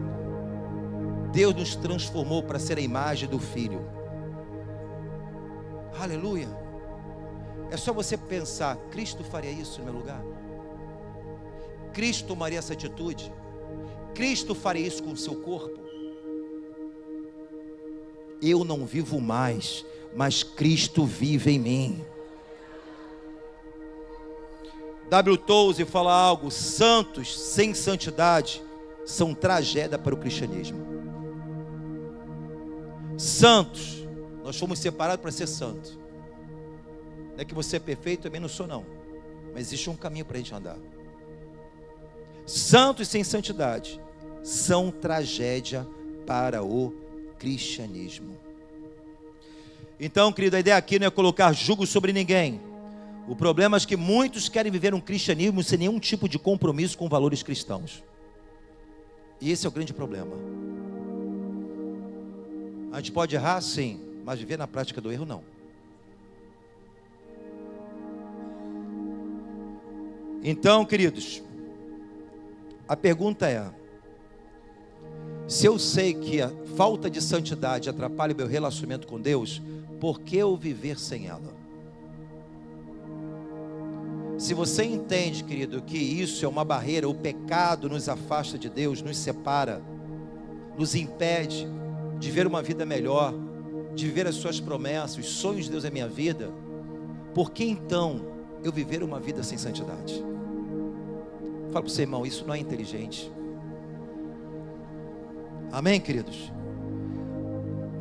Deus nos transformou para ser a imagem do Filho. Aleluia. É só você pensar, Cristo faria isso no meu lugar? Cristo tomaria essa atitude? Cristo faria isso com o seu corpo? Eu não vivo mais, mas Cristo vive em mim. W. Tozer fala algo, santos sem santidade são tragédia para o cristianismo. Santos, nós fomos separados para ser santo. Não é que você é perfeito, também não sou não, mas existe um caminho para a gente andar. Santos sem santidade são tragédia para o cristianismo. Então, querido, a ideia aqui não é colocar jugo sobre ninguém. O problema é que muitos querem viver um cristianismo sem nenhum tipo de compromisso com valores cristãos. E esse é o grande problema. A gente pode errar, sim, mas viver na prática do erro, não. Então, queridos, a pergunta é: se eu sei que a falta de santidade atrapalha o meu relacionamento com Deus, por que eu viver sem ela? Se você entende, querido, que isso é uma barreira, o pecado nos afasta de Deus, nos separa, nos impede de ver uma vida melhor, de viver as suas promessas, os sonhos de Deus na minha vida, por que então eu viver uma vida sem santidade? Fala para o seu irmão, isso não é inteligente. Amém, queridos?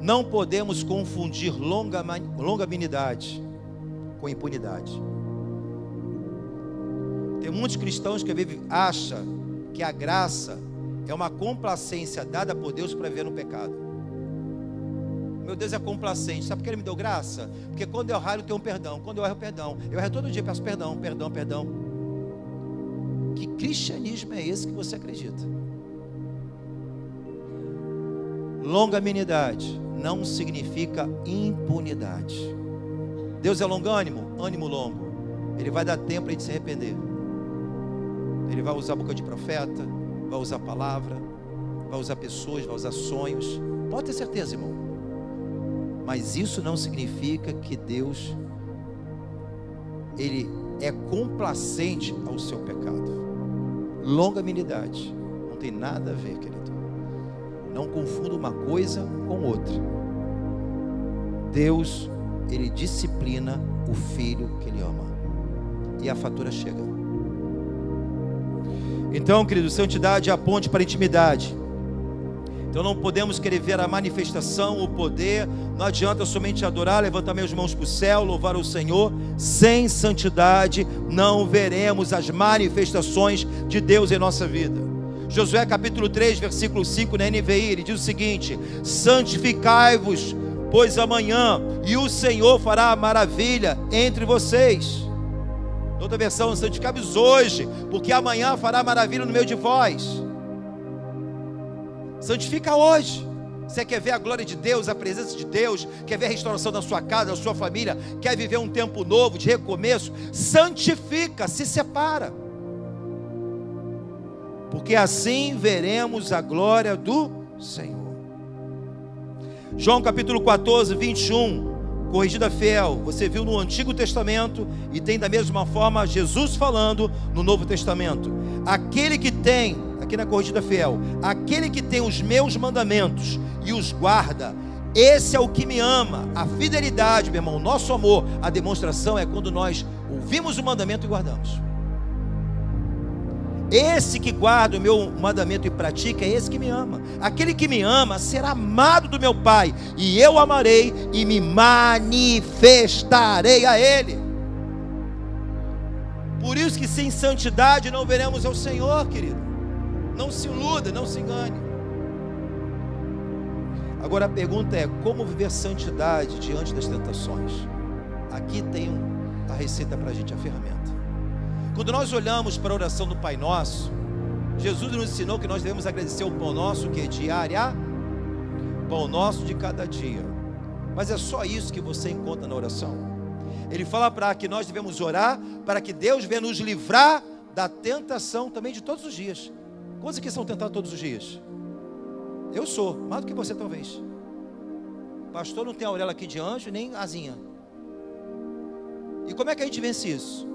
Não podemos confundir longanimidade com impunidade. Tem muitos cristãos que acham que a graça é uma complacência dada por Deus para viver no pecado. Meu Deus é complacente. Sabe por que Ele me deu graça? Porque quando eu errar, eu tenho um perdão. Quando eu erro, perdão. Eu erro todo dia, peço perdão, perdão, perdão. Que cristianismo é esse que você acredita? Longanimidade não significa impunidade. Deus é longânimo, ânimo longo. Ele vai dar tempo para a gente se arrepender. Ele vai usar a boca de profeta, vai usar a palavra, vai usar pessoas, vai usar sonhos. Pode ter certeza, irmão. Mas isso não significa que Deus, Ele é complacente ao seu pecado. Longanimidade não tem nada a ver, querido. Não confunda uma coisa com outra. Deus, Ele disciplina o filho que Ele ama. E a fatura chega. Então, querido, santidade é a ponte para a intimidade. Então não podemos querer ver a manifestação, o poder. Não adianta somente adorar, levantar minhas mãos para o céu, louvar o Senhor. Sem santidade não veremos as manifestações de Deus em nossa vida. Josué capítulo 3, versículo 5 na NVI, ele diz o seguinte: santificai-vos, pois amanhã, e o Senhor fará maravilha entre vocês. Outra versão, santificai-vos hoje, porque amanhã fará maravilha no meio de vós. Santifica hoje. Você quer ver a glória de Deus, a presença de Deus, quer ver a restauração da sua casa, da sua família, quer viver um tempo novo, de recomeço, santifica, se separa, porque assim veremos a glória do Senhor. João capítulo 14, 21, corrigida fiel, você viu no Antigo Testamento, e tem da mesma forma Jesus falando no Novo Testamento. Aquele que tem, aqui na corrigida fiel, aquele que tem os meus mandamentos e os guarda, esse é o que me ama. A fidelidade, meu irmão, nosso amor, a demonstração é quando nós ouvimos o mandamento e guardamos. Esse que guarda o meu mandamento e pratica, é esse que me ama. Aquele que me ama será amado do meu Pai, e eu amarei e me manifestarei a Ele. Por isso que sem santidade não veremos ao Senhor, querido. Não se iluda, não se engane. Agora a pergunta é: como viver santidade diante das tentações? Aqui tem a receita para a gente, a ferramenta. Quando nós olhamos para a oração do Pai Nosso, Jesus nos ensinou que nós devemos agradecer o pão nosso, que é diária, pão nosso de cada dia. Mas é só isso que você encontra na oração? Ele fala para que nós devemos orar para que Deus venha nos livrar da tentação também de todos os dias. Quantos aqui são tentados todos os dias? Eu sou, mais do que você talvez. Pastor não tem a orelha aqui de anjo, nem asinha. E como é que a gente vence isso?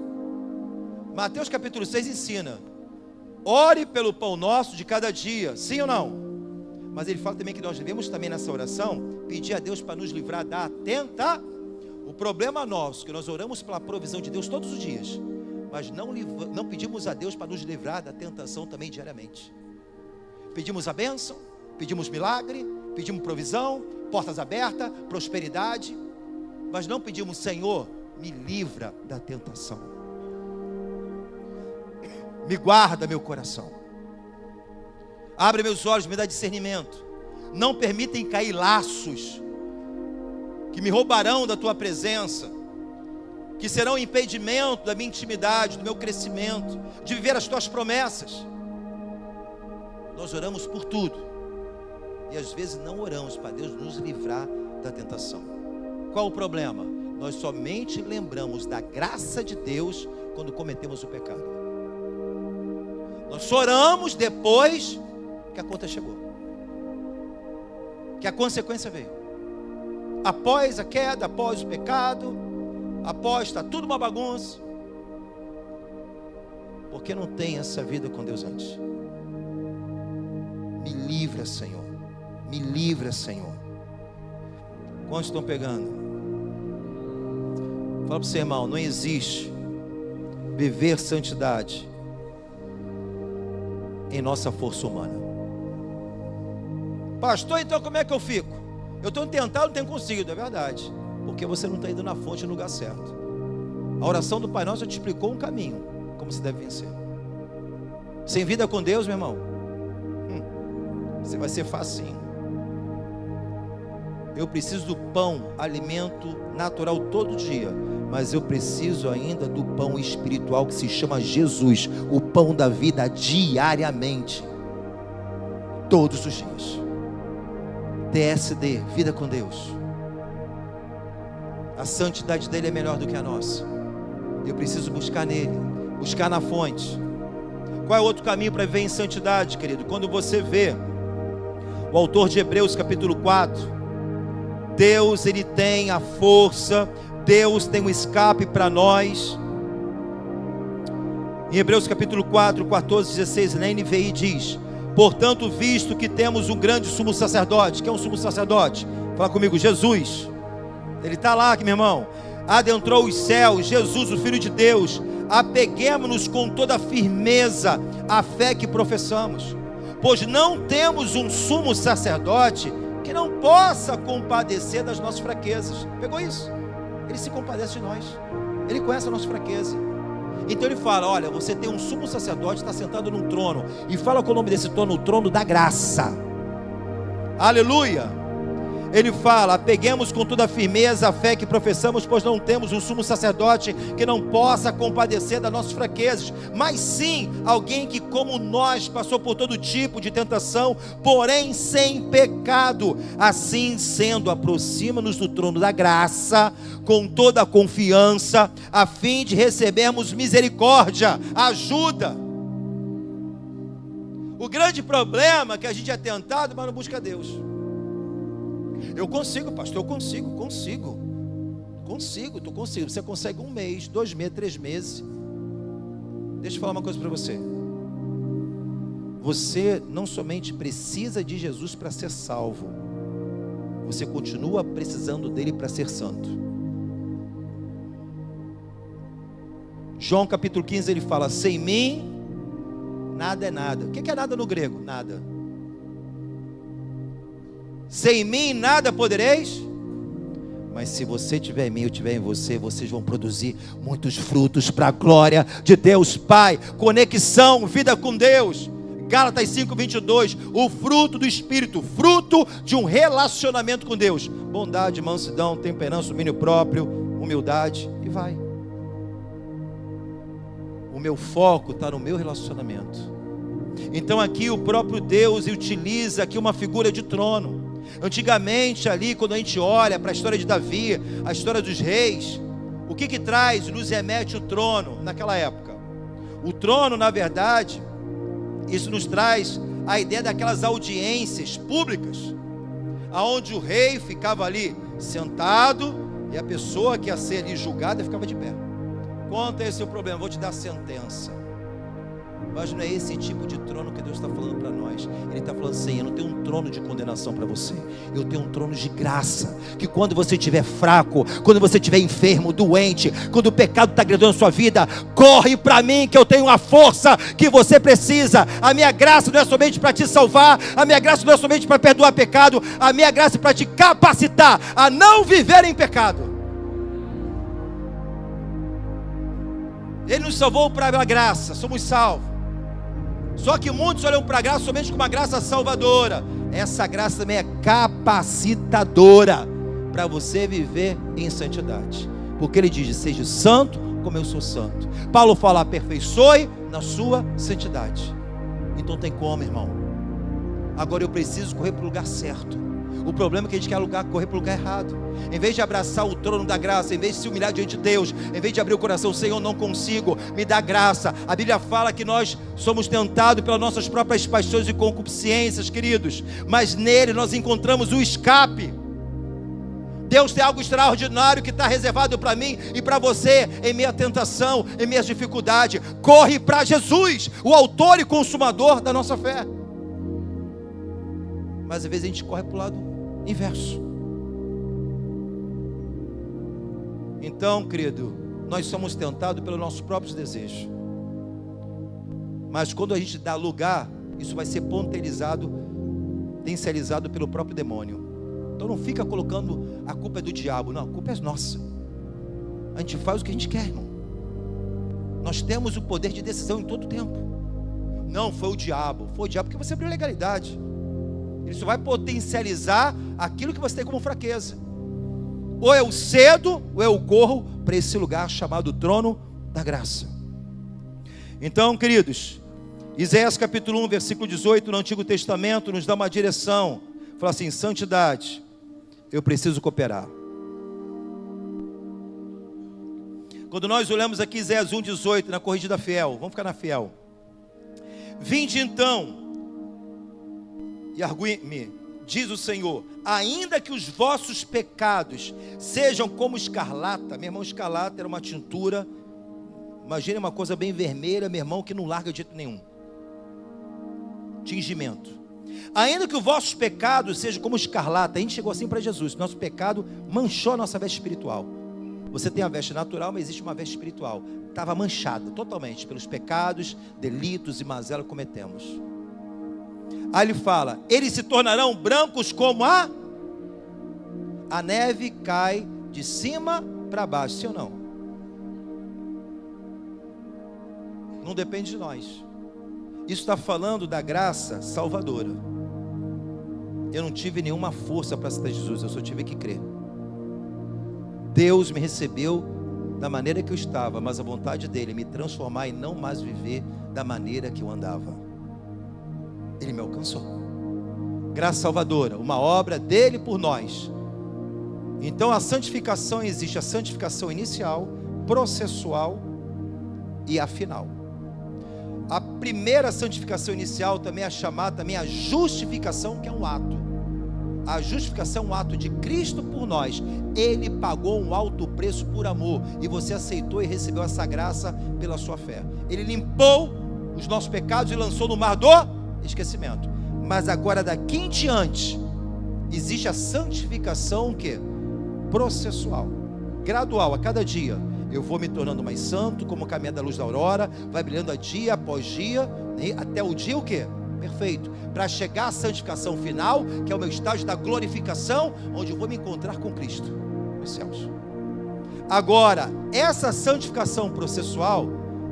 Mateus capítulo 6 ensina: ore pelo pão nosso de cada dia, sim ou não? Mas ele fala também que nós devemos também nessa oração pedir a Deus para nos livrar da tentação. O problema nosso, que nós oramos pela provisão de Deus todos os dias, mas não pedimos a Deus para nos livrar da tentação também diariamente. Pedimos a bênção, pedimos milagre, pedimos provisão, portas abertas, prosperidade, mas não pedimos: Senhor, me livra da tentação. Me guarda meu coração, abre meus olhos, me dá discernimento. Não permitem cair laços que me roubarão da tua presença, que serão impedimento da minha intimidade, do meu crescimento, de viver as tuas promessas. Nós oramos por tudo, e às vezes não oramos para Deus nos livrar da tentação. Qual o problema? Nós somente lembramos da graça de Deus quando cometemos o pecado. Nós oramos depois que a conta chegou, que a consequência veio. Após a queda, após o pecado, após está tudo uma bagunça, porque não tem essa vida com Deus antes. Me livra, Senhor, me livra, Senhor. Quantos estão pegando? Fala para o seu irmão: não existe viver santidade em nossa força humana. Pastor, então como é que eu fico? Eu estou tentando, não tenho conseguido. É verdade, porque você não está indo na fonte no lugar certo. A oração do Pai Nosso te explicou um caminho, como se deve vencer. Sem vida com Deus, meu irmão, você vai ser facinho. Eu preciso do pão, alimento natural todo dia, mas eu preciso ainda do pão espiritual que se chama Jesus, o pão da vida, diariamente, todos os dias. TSD, vida com Deus. A santidade dele é melhor do que a nossa. Eu preciso buscar nele, buscar na fonte. Qual é o outro caminho para viver em santidade, querido? Quando você vê o autor de Hebreus capítulo 4, Deus, ele tem a força, Deus tem um escape para nós. Em Hebreus capítulo 4, 14, 16, na NVI diz: portanto, visto que temos um grande sumo sacerdote. Que é um sumo sacerdote? Fala comigo, Jesus. Ele está lá, aqui, meu irmão. Adentrou os céus, Jesus, o Filho de Deus. Apeguemo-nos com toda a firmeza à fé que professamos, pois não temos um sumo sacerdote que não possa compadecer das nossas fraquezas. Pegou isso? Ele se compadece de nós, ele conhece a nossa fraqueza. Então ele fala: olha, você tem um sumo sacerdote, está sentado num trono, e fala com o nome desse trono, o trono da graça. Aleluia. Ele fala: apeguemos com toda a firmeza a fé que professamos, pois não temos um sumo sacerdote que não possa compadecer das nossas fraquezas, mas sim alguém que, como nós, passou por todo tipo de tentação, porém sem pecado. Assim sendo, aproxima-nos do trono da graça com toda a confiança, a fim de recebermos misericórdia, ajuda. O grande problema é que a gente é tentado, mas não busca Deus. Eu consigo, pastor, eu consigo. Você consegue 1 mês, 2 meses, 3 meses. Deixa eu falar uma coisa para você. Você não somente precisa de Jesus para ser salvo, você continua precisando dele para ser santo. João capítulo 15, ele fala: sem mim, nada é nada. O que é nada no grego? Nada. Sem mim nada podereis, mas se você tiver em mim, eu tiver em você, vocês vão produzir muitos frutos para a glória de Deus Pai. Conexão, vida com Deus. Gálatas 5:22, o fruto do Espírito, fruto de um relacionamento com Deus: bondade, mansidão, temperança, domínio próprio, humildade, e vai. O meu foco está no meu relacionamento. Então aqui o próprio Deus utiliza aqui uma figura de trono. Antigamente ali, quando a gente olha para a história de Davi, a história dos reis, o que traz, nos remete o trono naquela época? O trono, na verdade, isso nos traz a ideia daquelas audiências públicas, aonde o rei ficava ali sentado e a pessoa que ia ser ali julgada ficava de pé. Quanto a esse é o problema, vou te dar a sentença. Mas não é esse tipo de trono que Deus está falando para nós. Ele está falando assim: eu não tenho um trono de condenação para você, eu tenho um trono de graça, que quando você estiver fraco, quando você estiver enfermo, doente, quando o pecado está agredindo a sua vida, corre para mim, que eu tenho a força que você precisa. A minha graça não é somente para te salvar, a minha graça não é somente para perdoar pecado, a minha graça é para te capacitar a não viver em pecado. Ele nos salvou para a graça, somos salvos. Só que muitos olham para a graça somente como uma graça salvadora. Essa graça também é capacitadora para você viver em santidade. Porque ele diz: seja santo como eu sou santo. Paulo fala: aperfeiçoe na sua santidade. Então tem como, irmão. Agora eu preciso correr para o lugar certo. O problema é que a gente quer correr para o lugar errado. Em vez de abraçar o trono da graça, em vez de se humilhar diante de Deus, em vez de abrir o coração: Senhor, não consigo, me dá graça. A Bíblia fala que nós somos tentados pelas nossas próprias paixões e concupiscências, queridos, mas nele nós encontramos o escape. Deus tem algo extraordinário que está reservado para mim e para você, em meia tentação, em meia dificuldade. Corre para Jesus, o autor e consumador da nossa fé. Mas às vezes a gente corre para o lado inverso. Então, querido, nós somos tentados pelos nossos próprios desejos. Mas quando a gente dá lugar, isso vai ser potencializado pelo próprio demônio. Então não fica colocando a culpa é do diabo, não, a culpa é nossa. A gente faz o que a gente quer, irmão. Nós temos o poder de decisão em todo tempo. Não, foi o diabo porque você abriu legalidade. Ele só vai potencializar aquilo que você tem como fraqueza. Ou eu cedo, ou eu corro para esse lugar chamado trono da graça. Então, queridos, Isaías capítulo 1, versículo 18, no Antigo Testamento, nos dá uma direção. Fala assim: santidade, eu preciso cooperar. Quando nós olhamos aqui Isaías 1, 18, na corrigida fiel, vamos ficar na fiel. Vinde então, e argui-me, diz o Senhor, ainda que os vossos pecados sejam como escarlata. Meu irmão, escarlata era uma tintura, imagine uma coisa bem vermelha, meu irmão, que não larga de jeito nenhum. Tingimento. Ainda que os vossos pecados sejam como escarlata. A gente chegou assim para Jesus, nosso pecado manchou a nossa veste espiritual. Você tem a veste natural, mas existe uma veste espiritual. Estava manchada totalmente pelos pecados, delitos e mazelas que cometemos. Aí ele fala: eles se tornarão brancos como a neve cai de cima para baixo. Sim ou não? Não depende de nós. Isso está falando da graça salvadora. Eu não tive nenhuma força para aceitar Jesus, eu só tive que crer. Deus me recebeu da maneira que eu estava, mas a vontade dele é me transformar e não mais viver da maneira que eu andava. Ele me alcançou. Graça salvadora, uma obra dele por nós. Então a santificação existe, a santificação inicial, processual e a final. A primeira santificação inicial também é chamada também a justificação, que é um ato. A justificação é um ato de Cristo por nós. Ele pagou um alto preço por amor, e você aceitou e recebeu essa graça pela sua fé. Ele limpou os nossos pecados e lançou no mar do esquecimento. Mas agora, daqui em diante, existe a santificação que? Processual, gradual, a cada dia. Eu vou me tornando mais santo, como o caminho da luz da aurora, vai brilhando a dia após dia, até o dia o quê? Perfeito, para chegar à santificação final, que é o meu estágio da glorificação, onde eu vou me encontrar com Cristo nos céus. Agora, essa santificação processual,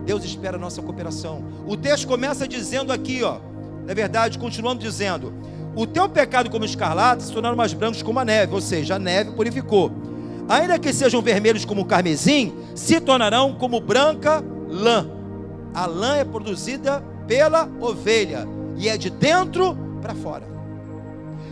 Deus espera a nossa cooperação. O texto começa dizendo aqui, ó, na verdade, continuando dizendo: o teu pecado como escarlata se tornaram mais brancos como a neve, ou seja, a neve purificou. Ainda que sejam vermelhos como o carmesim, se tornarão como branca lã. A lã é produzida pela ovelha e é de dentro para fora.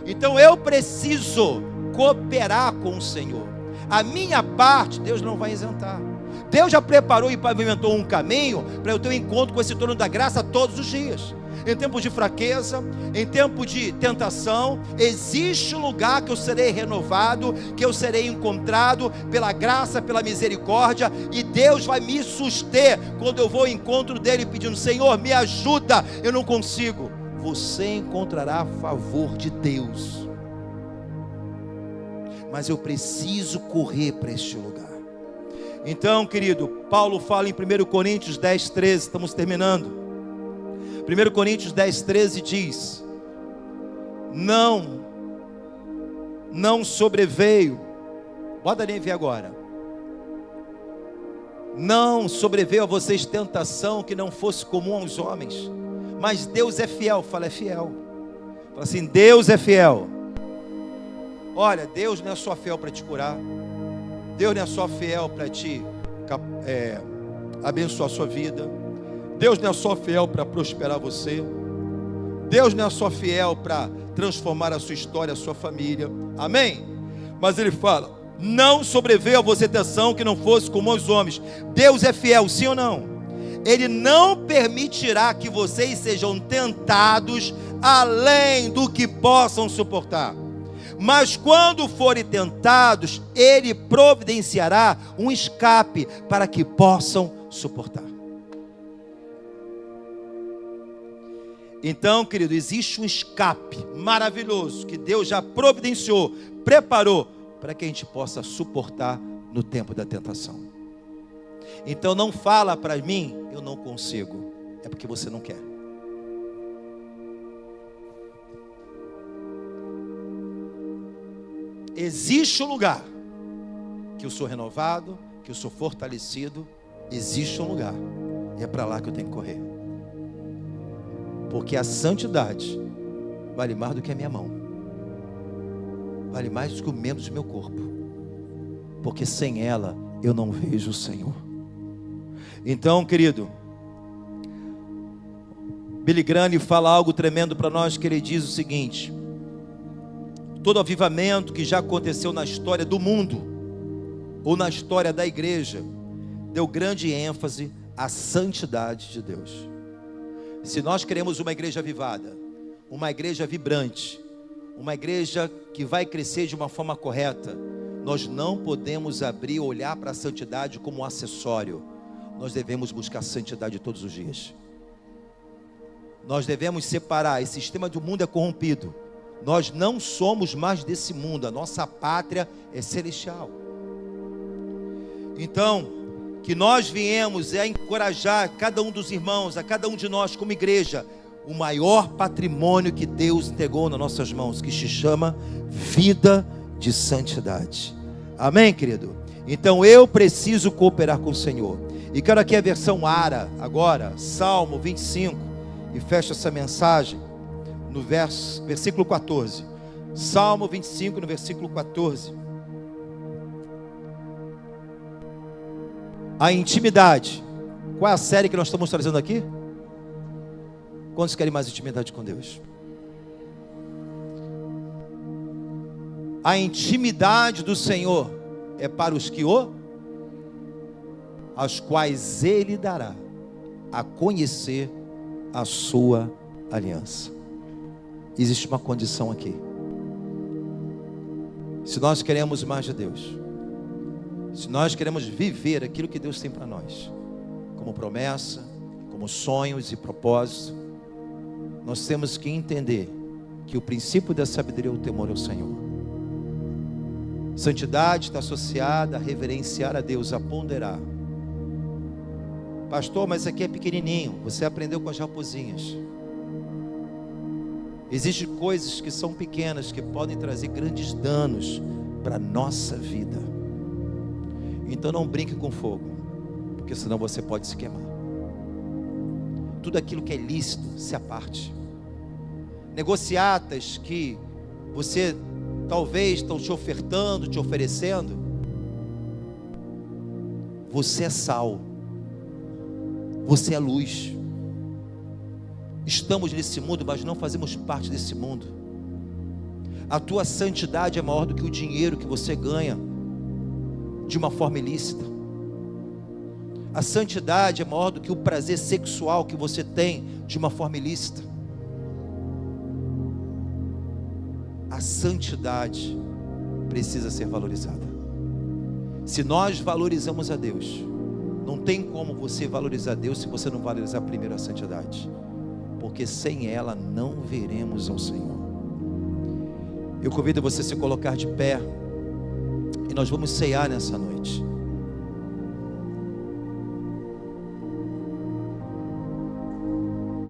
Então eu preciso cooperar com o Senhor. A minha parte Deus não vai isentar. Deus já preparou e pavimentou um caminho para eu ter um encontro com esse trono da graça todos os dias. Em tempos de fraqueza, em tempo de tentação, existe um lugar que eu serei renovado, que eu serei encontrado pela graça, pela misericórdia, e Deus vai me suster quando eu vou ao encontro dele pedindo: Senhor, me ajuda, eu não consigo. Você encontrará favor de Deus, mas eu preciso correr para este lugar. Então, querido, Paulo fala em 1 Coríntios 10, 13, estamos terminando. 1 Coríntios 10, 13 diz: não sobreveio, bota nem ver agora, não sobreveio a vocês tentação que não fosse comum aos homens, mas Deus é fiel. Fala, é fiel. Fala assim: Deus é fiel. Olha, Deus não é só fiel para te curar, Deus não é só fiel para te abençoar a sua vida, Deus não é só fiel para prosperar você, Deus não é só fiel para transformar a sua história, a sua família, amém? Mas ele fala: não sobreveio a você tentação que não fosse comum aos homens. Deus é fiel, sim ou não? Ele não permitirá que vocês sejam tentados além do que possam suportar. Mas quando forem tentados, Ele providenciará um escape para que possam suportar. Então, querido, existe um escape maravilhoso que Deus já providenciou, preparou, para que a gente possa suportar no tempo da tentação. Então não fala para mim: eu não consigo. É porque você não quer. Existe um lugar que eu sou renovado, que eu sou fortalecido. Existe um lugar, e é para lá que eu tenho que correr. Porque a santidade vale mais do que a minha mão. vale mais do que o membro do meu corpo, porque sem ela eu não vejo o Senhor. Então, querido, Billy Graham fala algo tremendo para nós, que ele diz o seguinte: todo avivamento que já aconteceu na história do mundo, ou na história da igreja, deu grande ênfase à santidade de Deus. Se nós queremos uma igreja avivada, uma igreja vibrante, uma igreja que vai crescer de uma forma correta, nós não podemos abrir, olhar para a santidade como um acessório. Nós devemos buscar santidade todos os dias. Nós devemos separar. Esse sistema do mundo é corrompido. Nós não somos mais desse mundo. A nossa pátria é celestial. Então, que nós viemos a encorajar cada um dos irmãos, a cada um de nós como igreja, o maior patrimônio que Deus entregou nas nossas mãos, que se chama vida de santidade. Amém, querido? Então eu preciso cooperar com o Senhor. E quero aqui a versão ARA agora, Salmo 25, e fecho essa mensagem no versículo 14. Salmo 25, no versículo 14. A intimidade. Qual é a série que nós estamos trazendo aqui? Quantos querem mais intimidade com Deus? A intimidade do Senhor é para os que aos quais Ele dará a conhecer a sua aliança. Existe uma condição aqui. Se nós queremos mais de Deus, se nós queremos viver aquilo que Deus tem para nós, como promessa, como sonhos e propósitos, nós temos que entender que o princípio da sabedoria é o temor ao Senhor. Santidade está associada a reverenciar a Deus, a ponderar. Pastor, mas isso aqui é pequenininho. Você aprendeu com as raposinhas. Existem coisas que são pequenas, que podem trazer grandes danos para a nossa vida. Então não brinque com fogo, porque senão você pode se queimar. Tudo aquilo que é lícito, se aparte. Negociatas que você talvez estão te ofertando, te oferecendo, você é sal, você é luz. Estamos nesse mundo, mas não fazemos parte desse mundo. A tua santidade é maior do que o dinheiro que você ganha de uma forma ilícita. A santidade é maior do que o prazer sexual que você tem de uma forma ilícita. A santidade precisa ser valorizada. Se nós valorizamos a Deus, não tem como você valorizar Deus se você não valorizar primeiro a santidade, porque sem ela não veremos ao Senhor. Eu convido você a se colocar de pé, e nós vamos ceiar nessa noite.